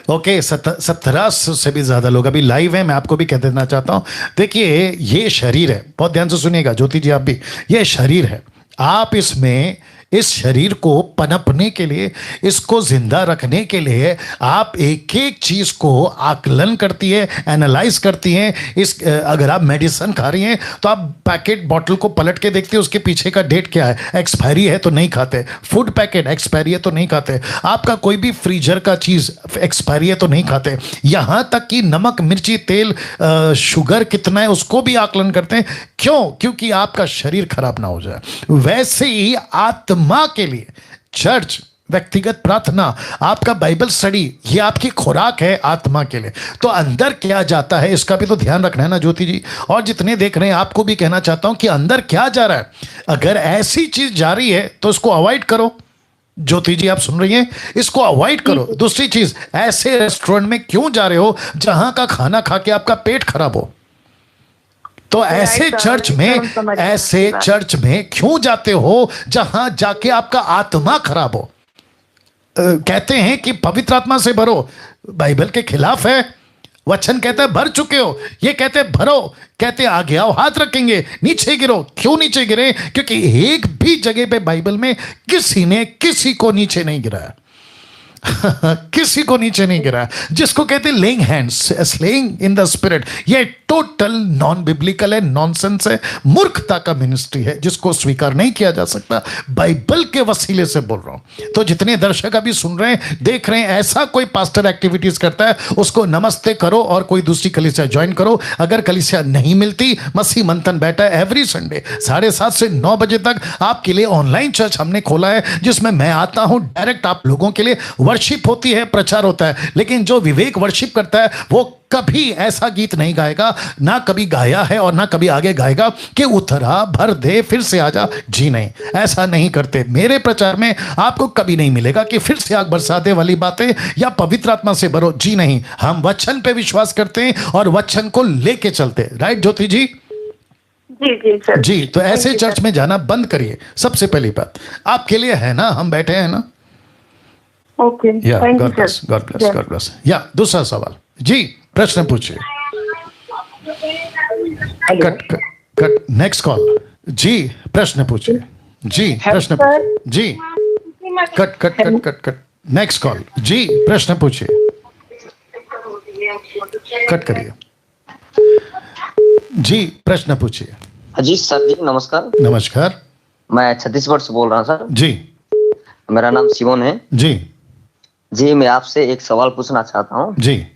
ओके, 1700 से भी ज्यादा लोग अभी लाइव हैं। मैं आपको भी कह देना चाहता हूं, देखिए ये शरीर है, बहुत ध्यान से सुनिएगा ज्योति जी, आप भी, ये शरीर है। आप इसमें इस शरीर को पनपने के लिए, इसको जिंदा रखने के लिए आप एक एक चीज को आकलन करती है, एनालाइज करती हैं। अगर आप मेडिसिन खा रही हैं तो आप पैकेट बॉटल को पलट के देखते हैं उसके पीछे का डेट क्या है, एक्सपायरी है तो नहीं खाते। फूड पैकेट एक्सपायरी है तो नहीं खाते। आपका कोई भी फ्रीजर का चीज एक्सपायरी है तो नहीं खाते। यहां तक कि नमक, मिर्ची, तेल, शुगर कितना है उसको भी आकलन करते हैं। क्यों? क्योंकि आपका शरीर खराब ना हो जाए। वैसे ही आत्मा के लिए चर्च व्यक्तिगत प्रार्थना, आपका बाइबल स्टडी, ये आपकी खुराक है आत्मा के लिए। तो अंदर क्या जाता है इसका भी तो ध्यान रखना है ना ज्योति जी। और जितने देख रहे हैं आपको भी कहना चाहता हूं कि अंदर क्या जा रहा है। अगर ऐसी चीज जा रही है तो इसको अवॉइड करो। ज्योति जी आप सुन रही हैं, इसको अवॉइड करो। दूसरी चीज, ऐसे रेस्टोरेंट में क्यों जा रहे हो जहां का खाना खा के आपका पेट खराब हो? तो ऐसे चर्च में क्यों जाते हो जहां जाके आपका आत्मा खराब हो? कहते हैं कि पवित्र आत्मा से भरो, बाइबल के खिलाफ है। वचन कहता है भर चुके हो, ये कहते हैं भरो, कहते हैं आगे आओ हाथ रखेंगे, नीचे गिरो। क्यों नीचे गिरे? क्योंकि एक भी जगह पे बाइबल में किसी ने किसी को नीचे नहीं गिराया। किसी को नीचे नहीं गिरा। जिसको कहते हैं laying hands, slaying in the spirit, ये टोटल नॉन बिब्लिकल है, नॉनसेंस है, मूर्खता का मिनिस्ट्री है जिसको स्वीकार नहीं किया जा सकता। बाइबल के वसीले से बोल रहा हूं। तो जितने दर्शक अभी सुन रहे हैं, देख रहे हैं, ऐसा कोई पास्टर एक्टिविटीज करता है उसको नमस्ते करो और कोई दूसरी कलीसिया ज्वाइन करो। अगर कलीसिया नहीं मिलती, मसीह मंथन बैठा है एवरी संडे 7:30 से 9 बजे तक आपके लिए ऑनलाइन चर्च हमने खोला है, जिसमें मैं आता हूं डायरेक्ट आप लोगों के लिए। वर्शिप होती है, प्रचार होता है, लेकिन जो विवेक वर्शिप करता है वो कभी ऐसा गीत नहीं गाएगा, ना कभी गाया है और ना कभी आगे गाएगा कि उतरा भर दे फिर से आजा। जी नहीं, ऐसा नहीं करते। मेरे प्रचार में आपको कभी नहीं मिलेगा कि फिर से आग बरसा दे वाली बातें या पवित्र आत्मा से भरो। जी नहीं, हम वचन पे विश्वास करते हैं और वचन को लेके चलते। राइट ज्योति जी? जी सर। जी, तो ऐसे चर्च में जाना बंद करिए। सबसे पहली बात आपके लिए है ना, हम बैठे हैं ना। Okay, God bless. या दूसरा सवाल जी, प्रश्न पूछिए। कट नेक्स्ट कॉल जी, प्रश्न पूछिए जी, प्रश्न जी, कट नेक्स्ट कॉल जी, प्रश्न पूछिए। कट करिए जी, प्रश्न पूछिए। जी सर जी, नमस्कार। नमस्कार, मैं छत्तीसगढ़ से बोल रहा हूँ सर जी। मेरा नाम सिमोन है जी। मैं आपसे एक सवाल पूछना चाहता हूँ जी।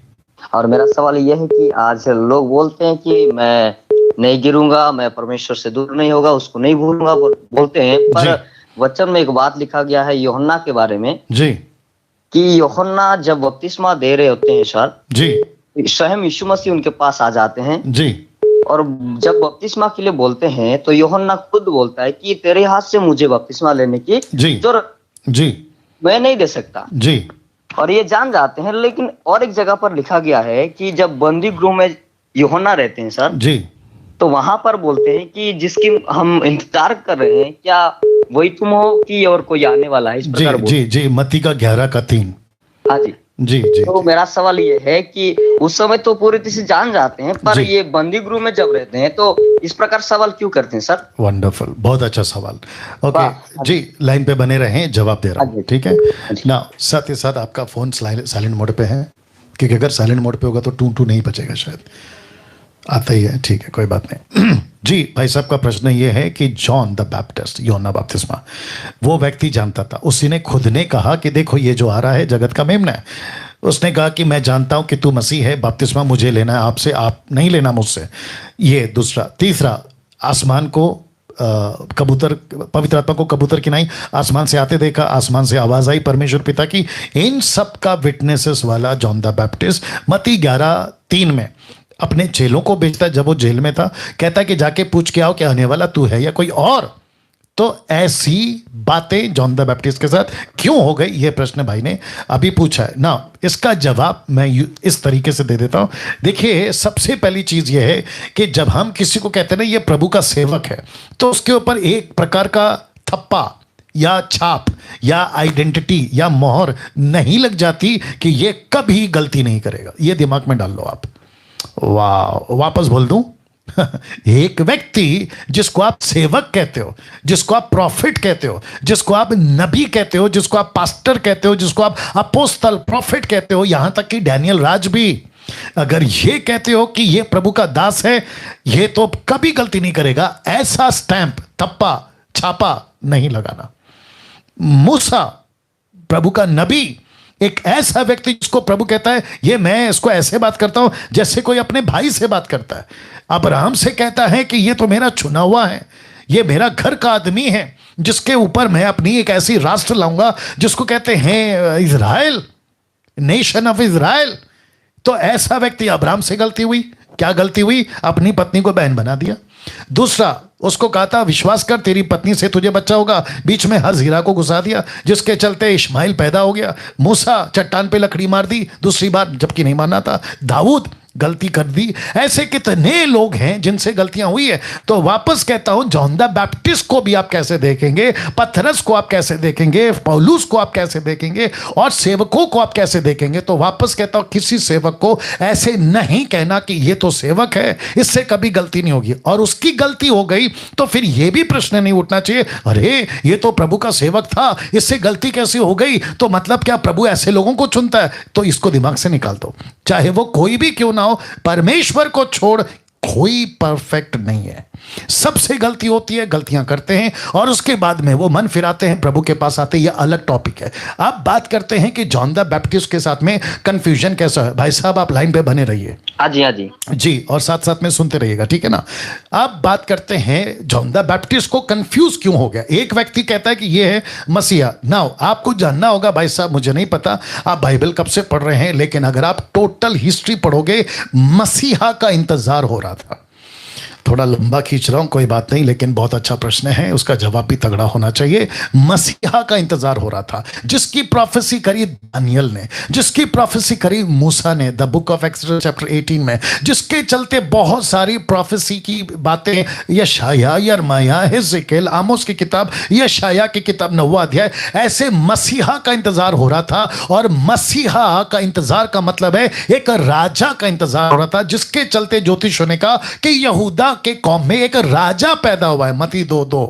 और मेरा सवाल यह है कि आज लोग बोलते हैं कि मैं नहीं गिरूंगा, मैं परमेश्वर से दूर नहीं होगा, उसको नहीं भूलूंगा बोलते हैं। पर वचन में एक बात लिखा गया है यूहन्ना के बारे में जी, कि यूहन्ना जब बपतिस्मा दे रहे होते हैं सर जी, स्वयं यीशु मसीह उनके पास आ जाते हैं जी, और जब बपतिस्मा के लिए बोलते हैं तो यूहन्ना खुद बोलता है कि तेरे हाथ से मुझे बपतिस्मा लेने की जरूरत जी, मैं नहीं दे सकता जी। और ये जान जाते हैं। लेकिन और एक जगह पर लिखा गया है कि जब बंदी गृह में यूहन्ना रहते हैं सर जी, तो वहां पर बोलते हैं कि जिसकी हम इंतजार कर रहे हैं, क्या वही तुम हो कि और कोई आने वाला है? इस प्रकार जी जी, मत्ती का 11:3। हाँ जी जी जी। तो मेरा सवाल ये है कि उस समय तो पूरी तरह से जान जाते हैं, पर ये बंदी गृह में जब रहते हैं तो इस प्रकार सवाल क्यों करते हैं सर? वंडरफुल, बहुत अच्छा सवाल। ओके जी, लाइन पे बने रहें, जवाब दे रहा हूँ, ठीक है ना। साथ ही साथ आपका फोन साइलेंट मोड पे है, क्योंकि अगर साइलेंट मोड पे होगा तो टू नहीं बचेगा, शायद आता ही है, ठीक है, कोई बात नहीं। जी, भाई साहब का प्रश्न ये है कि जॉन द बैप्टिस्ट, यूहन्ना बपतिस्मा, वो व्यक्ति जानता था। उसी ने खुद ने कहा कि देखो ये जो आ रहा है जगत का मेमना है। उसने कहा कि मैं जानता हूं कि तू मसीह है, बपतिस्मा मुझे लेना है आपसे, आप नहीं लेना मुझसे। ये दूसरा। तीसरा, आसमान को कबूतर, पवित्र आत्मा को कबूतर की नहीं आसमान से आते देखा, आसमान से आवाज आई परमेश्वर पिता की। इन सब का विटनेसेस वाला जॉन द बैप्टिस्ट मत्ती 11:3 में अपने चेलों को भेजता, जब वो जेल में था, कहता कि जाके पूछ के आओ कि आने वाला तू है या कोई और। तो ऐसी बातें जॉन द बैप्टिस्ट के साथ क्यों हो गई, ये प्रश्न भाई ने अभी पूछा है ना। इसका जवाब मैं इस तरीके से दे देता हूं। देखिए, सबसे पहली चीज ये है कि जब हम किसी को कहते हैं ना ये प्रभु का सेवक है, तो उसके ऊपर एक प्रकार का थप्पा या छाप या आइडेंटिटी या मोहर नहीं लग जाती कि ये कभी गलती नहीं करेगा। ये दिमाग में डाल लो आप। वाह, वापस बोल दूं। एक व्यक्ति जिसको आप सेवक कहते हो, जिसको आप प्रॉफिट कहते हो, जिसको आप नबी कहते हो, जिसको आप पास्टर कहते हो, जिसको आप अपोस्तल प्रॉफिट कहते हो, यहां तक कि डैनियल राज भी, अगर ये कहते हो कि ये प्रभु का दास है, ये तो कभी गलती नहीं करेगा, ऐसा स्टैंप, थप्पा, छापा नहीं लगाना। मूसा प्रभु का नबी, एक ऐसा व्यक्ति जिसको प्रभु कहता है ये मैं इसको ऐसे बात करता हूं जैसे कोई अपने भाई से बात करता है। अब्राहम से कहता है कि ये तो मेरा चुना हुआ है, ये मेरा घर का आदमी है जिसके ऊपर मैं अपनी एक ऐसी राष्ट्र लाऊंगा जिसको कहते हैं इजराइल, नेशन ऑफ इजराइल। तो ऐसा व्यक्ति, अब्राहम से गलती हुई। क्या गलती हुई? अपनी पत्नी को बहन बना दिया। दूसरा, उसको कहा था विश्वास कर तेरी पत्नी से तुझे बच्चा होगा, बीच में हर हीरा को घुसा दिया, जिसके चलते इस्माइल पैदा हो गया। मूसा चट्टान पे लकड़ी मार दी दूसरी बार, जबकि नहीं मारना था। दाऊद गलती कर दी। ऐसे कितने लोग हैं जिनसे गलतियां हुई है। तो वापस कहता हूं, जॉन द बैप्टिस्ट को भी आप कैसे देखेंगे, पतरस को आप कैसे देखेंगे, पौलुस को आप कैसे देखेंगे, और सेवकों को आप कैसे देखेंगे? तो वापस कहता हूं, किसी सेवक को ऐसे नहीं कहना कि ये तो सेवक है, इससे कभी गलती नहीं होगी। और उसकी गलती हो गई तो फिर यह भी प्रश्न नहीं उठना चाहिए, अरे ये तो प्रभु का सेवक था, इससे गलती कैसे हो गई? तो मतलब क्या प्रभु ऐसे लोगों को चुनता है? तो इसको दिमाग से निकाल दो, चाहे वो कोई भी क्यों ना हो। परमेश्वर को छोड़ कोई परफेक्ट नहीं है, सबसे गलती होती है, गलतियां करते हैं और उसके बाद में वो मन फिराते हैं, प्रभु के पास आते हैं। यह अलग टॉपिक है। अब बात करते हैं कि जॉन द बैप्टिस्ट के साथ में कंफ्यूजन कैसा है। भाई साहब आप लाइन पे बने रहिए। हाँ जी, हाँ जी जी, और साथ साथ में सुनते रहिएगा, ठीक है ना। अब बात करते हैं जॉन द बैप्टिस्ट को कंफ्यूज क्यों हो गया। एक व्यक्ति कहता है कि ये है मसीहा। नाउ आपको जानना होगा भाई साहब, मुझे नहीं पता आप बाइबल कब से पढ़ रहे हैं, लेकिन अगर आप टोटल हिस्ट्री पढ़ोगे, मसीहा का इंतजार हो रहा था। थोड़ा लंबा खींच रहा हूं, कोई बात नहीं, लेकिन बहुत अच्छा प्रश्न है, उसका जवाब भी तगड़ा होना चाहिए। मसीहा का इंतजार हो रहा था, जिसकी प्रोफेसी करी दानियल ने, जिसकी प्रोफेसी करी मूसा ने the book of exodus chapter 18 में, जिसके चलते बहुत सारी प्रोफेसी की बातें यशाया, यिर्मयाह, हिजकियेल, आमोस की किताब, यशाया की किताब 9वां अध्याय, ऐसे मसीहा का इंतजार हो रहा था। और मसीहा का इंतजार का मतलब है एक राजा का इंतजार हो रहा था, जिसके चलते ज्योतिषों ने कहा कि यहूदा के कौम में एक राजा पैदा हुआ है। मत्ती 2:2।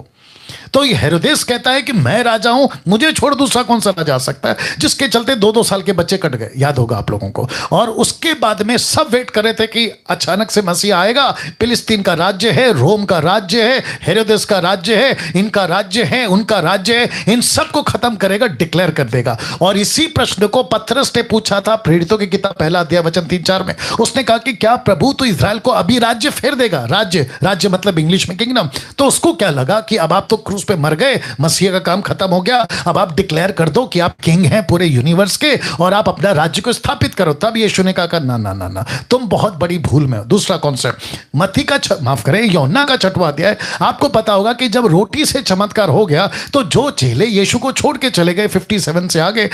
तो ये हेरोदेस कहता है कि मैं राजा हूं, मुझे छोड़ दूसरा कौन सा राजा आ सकता है, जिसके चलते 2-2 साल के बच्चे कट गए, याद होगा आप लोगों को। और उसके बाद में सब वेट कर रहे थे कि अचानक से मसीह आएगा, फिलिस्तीन का राज्य है, रोम का राज्य है, हेरोदेस का राज्य है, इनका राज्य है, उनका राज्य है, इन सबको खत्म करेगा, डिक्लेयर कर देगा। और इसी प्रश्न को पतरस ने पूछा था प्रेरितों की किताब 1 अध्याय वचन 3-4 में। उसने कहा कि क्या प्रभु तो इजराइल को अभी राज्य फेर देगा? राज्य मतलब इंग्लिश में किंगडम। तो उसको क्या लगा कि अब आप तो क्रूस पे मर गए, मसीह का काम खत्म हो गया, अब आप डिक्लेयर कर दो कि आप किंग हैं पूरे यूनिवर्स के और आप अपना राज्य को स्थापित करो। तब यीशु ने कहा ना ना ना ना, तुम बहुत बड़ी भूल में हो। दूसरा कॉन्सेप्ट, मत्ती का माफ करें, यूहन्ना का 6वां अध्याय, आपको पता होगा कि जब रोटी से चमत्कार हो गया तो जो चेले यीशु को छोड़ के चले गए 57 से आगे,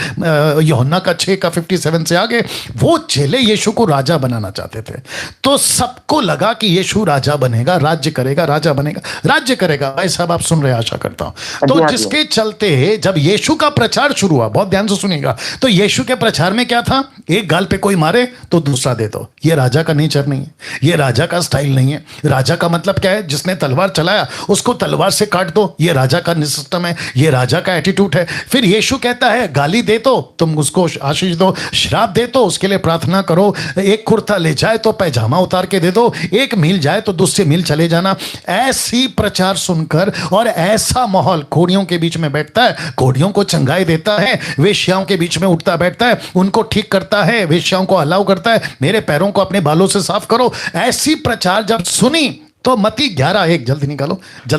यूहन्ना का 6 का 57 से आगे, वो चेले यीशु को राजा बनाना चाहते थे। तो सबको लगा कि यीशु राजा बनेगा, राज्य करेगा, राजा बनेगा, राज्य करेगा। भाई साहब आप सुन रहे, आशा करता हूं। तो जिसके चलते जब यीशु का प्रचार शुरू हुआ, बहुत ध्यान से सुनिएगा, तो यीशु के प्रचार में क्या था? एक गाल पे कोई मारे तो दूसरा दे दो। ये राजा का नेचर नहीं है, ये राजा का स्टाइल नहीं है। राजा का मतलब क्या है? जिसने तलवार चलाया उसको तलवार से काट दो, ये राजा का सिस्टम है, ये राजा का एटीट्यूड है। फिर यीशु कहता है गाली दे तो तुम उसको आशीष दो, श्राप दे तो उसके लिए प्रार्थना करो, एक कुर्ता ले जाए तो पैजामा उतार के दे दो, एक मील जाए तो दूसरे मील चले जाना। ऐसी प्रचार सुनकर और ऐसा माहौल, कोड़ियों के बीच में बैठता है, कोड़ियों को चंगाई देता है, वेश्याओं के बीच में उठता बैठता है, उनको ठीक करता है, वेश्याओं को अलाउ करता है, मेरे पैरों को अपने बालों से साफ करो। ऐसी प्रचार जब सुनी तो मत्ती 11:1, जल्दी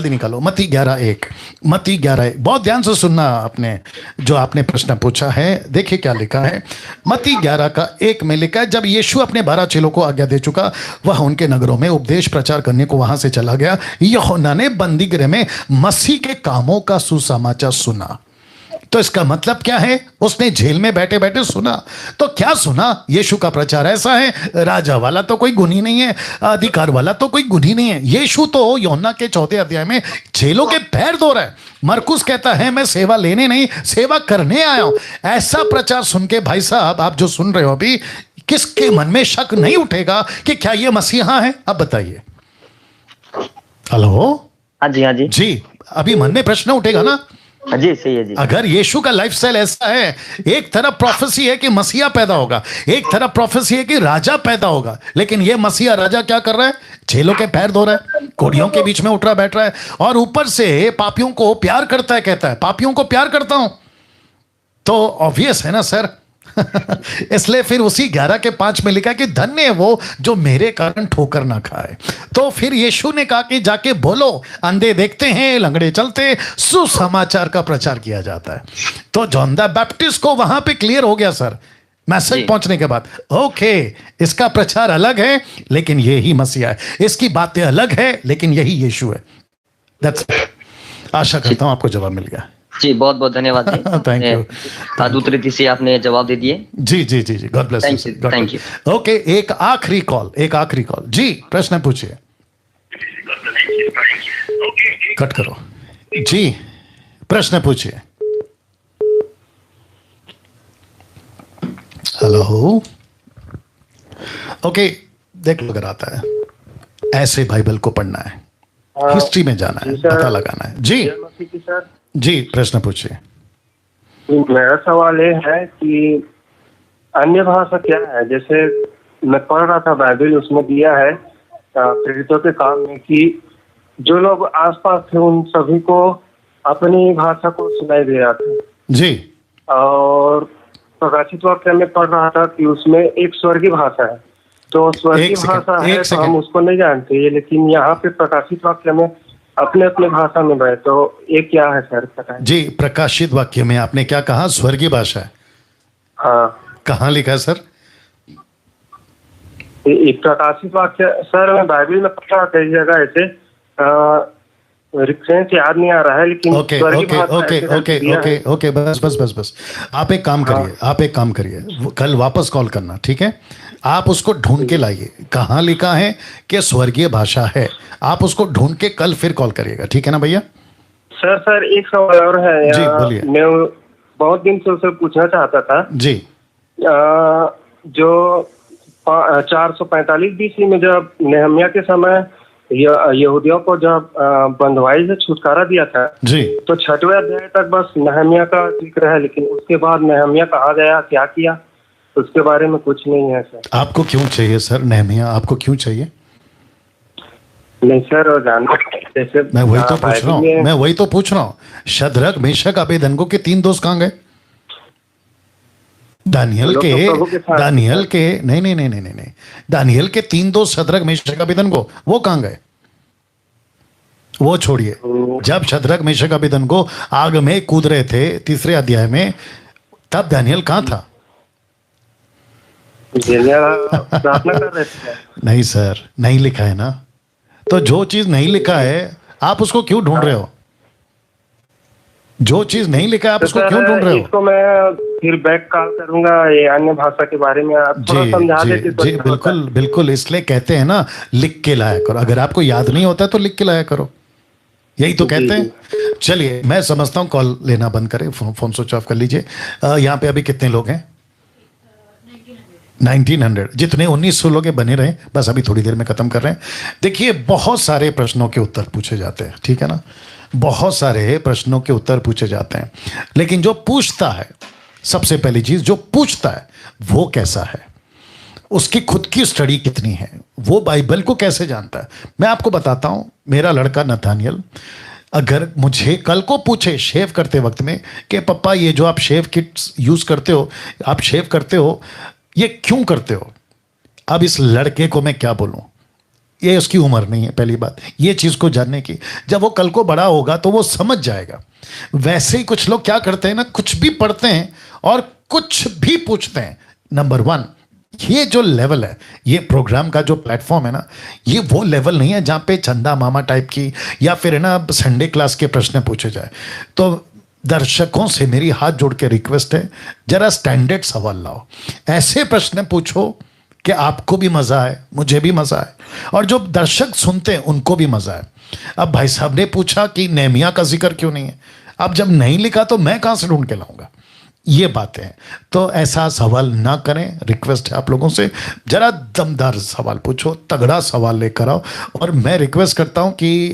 निकालो, मत्ती 11:1, बहुत ध्यान से सुनना। आपने प्रश्न पूछा है, देखिए क्या लिखा है। मत्ती 11:1 में लिखा है, जब यीशु अपने 12 चेलों को आज्ञा दे चुका, वह उनके नगरों में उपदेश प्रचार करने को वहां से चला गया। यूहन्ना ने बंदीगृह में मसीह के कामों का सुसमाचार सुना। तो इसका मतलब क्या है? उसने जेल में बैठे बैठे सुना। तो क्या सुना? यीशु का प्रचार ऐसा है, राजा वाला तो कोई गुण ही नहीं है, अधिकार वाला तो कोई गुण ही नहीं है। यीशु तो यूहन्ना के 4 अध्याय में चेलों के पैर धो रहा है। मरकुस कहता है मैं सेवा लेने नहीं, सेवा करने आया हूं। ऐसा प्रचार सुन के भाई साहब आप जो सुन रहे हो अभी, किसके मन में शक नहीं उठेगा कि क्या ये मसीहा है? अब बताइए। हेलो, हाँ जी जी, अभी मन में प्रश्न उठेगा ना? जी सही है जी। अगर यीशु का लाइफस्टाइल ऐसा है, एक तरफ प्रोफेसी है कि मसीहा पैदा होगा, एक तरफ प्रोफेसी है कि राजा पैदा होगा, लेकिन ये मसीहा राजा क्या कर रहा है? चेलों के पैर धो रहा है, कोड़ियों के बीच में उठ रहा बैठ रहा है, और ऊपर से पापियों को प्यार करता है, कहता है पापियों को प्यार करता हूं। तो ऑब्वियस है ना सर, इसलिए फिर उसी 11 के 5 में लिखा कि धन्य है वो जो मेरे कारण ठोकर ना खाए। तो फिर यीशु ने कहा कि जाके बोलो, अंधे देखते हैं, लंगड़े चलते, सुसमाचार का प्रचार किया जाता है। तो जॉन द बैप्टिस्ट को वहां पे क्लियर हो गया सर, मैसेज पहुंचने के बाद, ओके इसका प्रचार अलग है लेकिन यही मसीहा है, इसकी बातें अलग है लेकिन यही यीशु है। दैट्स, आशा करता हूं आपको जवाब मिल गया। जी बहुत बहुत धन्यवाद जी। Thank you. अद्भुत रीति से आपने जवाब दे दिए। जी जी जी जी, God bless you. Thank you. Okay, एक आखिरी कॉल जी, प्रश्न पूछिए। कट करो जी, प्रश्न पूछिए। हेलो, ओके, देख लो अगर आता है, ऐसे बाइबल को पढ़ना है, हिस्ट्री में जाना है, पता लगाना है। जी जी, प्रश्न पूछिए। मेरा सवाल ये है कि अन्य भाषा क्या है? जैसे मैं पढ़ रहा था बाइबल, उसमें दिया है प्रेरितों के काम में कि जो लोग आसपास थे उन सभी को अपनी भाषा को सुनाई दे रहा था जी। और प्रकाशित वाक्य में पढ़ रहा था कि उसमें एक स्वर्गीय भाषा है, तो स्वर्गीय भाषा है तो हम उसको नहीं जानते, लेकिन यहाँ पे प्रकाशित वाक्य में अपने अपने भाषा में गए, तो ये क्या है सर, पता है? जी, प्रकाशित वाक्य में आपने क्या कहा? स्वर्गीय भाषा है। हाँ, कहाँ लिखा है सर? एक प्रकाशित वाक्य सर, मैं बाइबल में पढ़ा कई जगह ऐसे, रेफरेंस याद नहीं आ रहा है, लेकिन okay okay okay okay okay okay, बस बस बस बस, आप एक काम करिए, कल वापस कॉल करना, ठीक है? आप उसको ढूंढ के लाइए, कहाँ लिखा है कि स्वर्गीय भाषा है, आप उसको ढूंढ के कल फिर कॉल करिएगा, ठीक है ना भैया? सर एक सवाल और है। जी बोलिए। मैं बहुत दिन से उसे पूछना चाहता था जी। जो 445 बीसी में जब नेहम्या के समय यहूदियों को जब बंधुआई से छुटकारा दिया था जी, तो 6वें अध्याय तक बस नेहम्या का जिक्र है, लेकिन उसके बाद नेहम्या कहा गया, क्या किया, उसके बारे में कुछ नहीं है सर। आपको क्यों चाहिए सर नेहम्या, आपको क्यों चाहिए? नहीं सर, जानना जैसे मैं वही तो पूछ रहा हूँ, शद्रक मेशक अबेदनगो के 3 दोस्त कहाँ गए? दानियल के नहीं, दानियल के 3 दोस्त शद्रक मेशक अबेदनगो, वो कहाँ गए? वो छोड़िए, जब शद्रक मेशक अबेदनगो आग में कूद रहे थे 3रे अध्याय में, तब दानियल कहाँ था? प्रार्थना कर रहे थे। नहीं सर, नहीं लिखा है ना, तो जो चीज नहीं लिखा है आप उसको क्यों ढूंढ रहे हो? जो चीज नहीं लिखा है आप उसको क्यों ढूंढ रहे हो? इसको मैं फिर बैक कॉल करूंगा, ये अन्य भाषा के बारे में आप थोड़ा समझा देते तो। जी बिल्कुल बिल्कुल, इसलिए कहते हैं ना, लिख के लाया करो, अगर आपको याद नहीं होता तो लिख के लाया करो, यही तो कहते हैं। चलिए, मैं समझता हूँ, कॉल लेना बंद करें, फोन स्विच ऑफ कर लीजिए। यहाँ पे अभी कितने लोग हैं? 1900, जितने 1900 लोग बने रहे, बस अभी थोड़ी देर में खत्म कर रहे हैं। देखिए, बहुत सारे प्रश्नों के उत्तर पूछे जाते हैं, ठीक है ना, बहुत सारे प्रश्नों के उत्तर पूछे जाते हैं, लेकिन जो पूछता है, सबसे पहली चीज जो पूछता है वो कैसा है, उसकी खुद की स्टडी कितनी है, वो बाइबल को कैसे जानता है। मैं आपको बताता हूं, मेरा लड़का नथानियल अगर मुझे कल को पूछे शेव करते वक्त में कि पापा ये जो आप शेव किट्स यूज करते हो, आप शेव करते हो, ये क्यों करते हो, अब इस लड़के को मैं क्या बोलूं? ये उसकी उम्र नहीं है, पहली बात ये चीज को जानने की। जब वो कल को बड़ा होगा तो वो समझ जाएगा। वैसे ही कुछ लोग क्या करते हैं ना, कुछ भी पढ़ते हैं और कुछ भी पूछते हैं। नंबर 1, ये जो लेवल है, ये प्रोग्राम का जो प्लेटफॉर्म है ना, ये वो लेवल नहीं है जहां पे चंदा मामा टाइप की या फिर है ना संडे क्लास के प्रश्न पूछे जाए। तो दर्शकों से मेरी हाथ जोड़ के रिक्वेस्ट है, जरा स्टैंडर्ड सवाल लाओ, ऐसे प्रश्न पूछो कि आपको भी मजा आए, मुझे भी मजा आए, और जो दर्शक सुनते हैं उनको भी मजा आए। अब भाई साहब ने पूछा कि नेहम्या का जिक्र क्यों नहीं है, अब जब नहीं लिखा तो मैं कहां से ढूंढ के लाऊंगा, ये बातें हैं। तो ऐसा सवाल ना करें, रिक्वेस्ट है आप लोगों से, जरा दमदार सवाल पूछो, तगड़ा सवाल लेकर आओ। और मैं रिक्वेस्ट करता हूं कि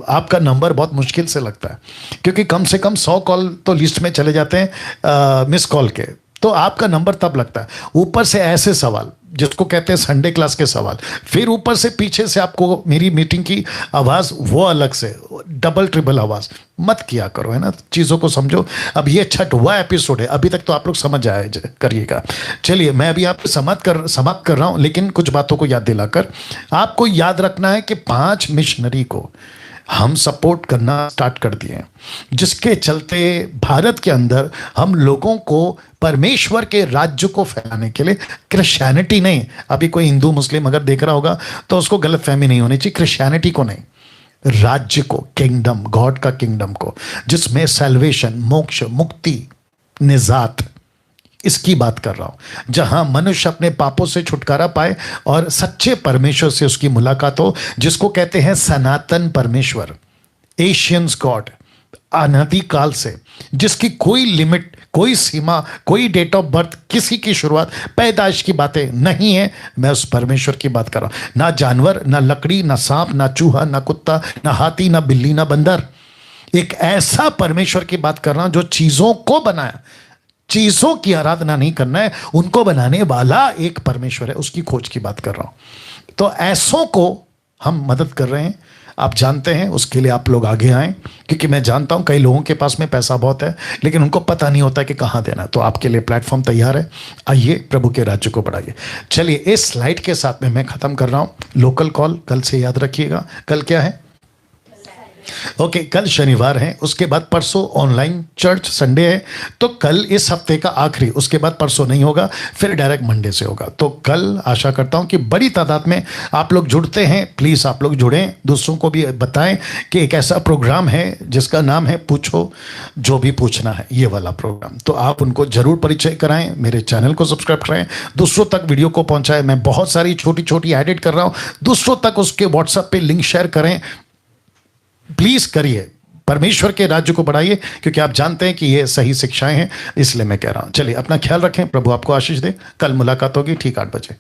आपका नंबर बहुत मुश्किल से लगता है, क्योंकि कम से कम 100 कॉल तो लिस्ट में चले जाते हैं मिस कॉल के, तो आपका नंबर तब लगता है। ऊपर से ऐसे सवाल जिसको कहते हैं संडे क्लास के सवाल, फिर ऊपर से पीछे से आपको मेरी मीटिंग की आवाज़ वो अलग से डबल ट्रिपल आवाज़ मत किया करो, है ना, चीज़ों को समझो। अब ये 6वां एपिसोड है, अभी तक तो आप लोग समझ आए करिएगा। चलिए मैं अभी आपको समाप्त कर रहा हूँ, लेकिन कुछ बातों को याद दिलाकर आपको याद रखना है कि 5 मिशनरी को हम सपोर्ट करना स्टार्ट कर दिए हैं, जिसके चलते भारत के अंदर हम लोगों को परमेश्वर के राज्य को फैलाने के लिए, क्रिश्चियनिटी नहीं, अभी कोई हिंदू मुस्लिम अगर देख रहा होगा तो उसको गलतफहमी नहीं होनी चाहिए, क्रिश्चियनिटी को नहीं, राज्य को, किंगडम, गॉड का किंगडम को, जिसमें सैल्वेशन, मोक्ष, मुक्ति, निजात, इसकी बात कर रहा हूं, जहां मनुष्य अपने पापों से छुटकारा पाए और सच्चे परमेश्वर से उसकी मुलाकात हो, जिसको कहते हैं सनातन परमेश्वर, एशियंस गॉड, अनादि काल से, जिसकी कोई लिमिट, कोई सीमा, कोई डेट ऑफ बर्थ, किसी की शुरुआत, पैदाइश की बातें नहीं है। मैं उस परमेश्वर की बात कर रहा हूं, ना जानवर, ना लकड़ी, ना सांप, ना चूहा, ना कुत्ता, ना हाथी, ना बिल्ली, ना बंदर, एक ऐसा परमेश्वर की बात कर रहा हूं जो चीजों को बनाया। चीजों की आराधना नहीं करना है, उनको बनाने वाला एक परमेश्वर है, उसकी खोज की बात कर रहा हूं। तो ऐसों को हम मदद कर रहे हैं, आप जानते हैं, उसके लिए आप लोग आगे आएं, क्योंकि मैं जानता हूं कई लोगों के पास में पैसा बहुत है लेकिन उनको पता नहीं होता कि कहां देना। तो आपके लिए प्लेटफॉर्म तैयार है, आइए प्रभु के राज्य को बढ़ाइए। चलिए इस स्लाइड के साथ में मैं खत्म कर रहा हूं। लोकल कॉल कल से याद रखिएगा, कल क्या है? ओके, कल शनिवार है, उसके बाद परसों ऑनलाइन चर्च संडे है, तो कल इस हफ्ते का आखिरी, उसके बाद परसों नहीं होगा, फिर डायरेक्ट मंडे से होगा। तो कल आशा करता हूं कि बड़ी तादाद में आप लोग जुड़ते हैं। प्लीज़ आप लोग जुड़ें, दूसरों को भी बताएं कि एक ऐसा प्रोग्राम है जिसका नाम है पूछो जो भी पूछना है, ये वाला प्रोग्राम। तो आप उनको जरूर परिचय कराएं, मेरे चैनल को सब्सक्राइब कराएं, दूसरों तक वीडियो को पहुंचाएं। मैं बहुत सारी छोटी छोटी एडिट कर रहा हूं, दूसरों तक उसके व्हाट्सएप पे लिंक शेयर करें, प्लीज करिए, परमेश्वर के राज्य को बढ़ाइए, क्योंकि आप जानते हैं कि ये सही शिक्षाएं हैं, इसलिए मैं कह रहा हूं। चलिए अपना ख्याल रखें, प्रभु आपको आशीष दे। कल मुलाकात होगी ठीक 8 बजे।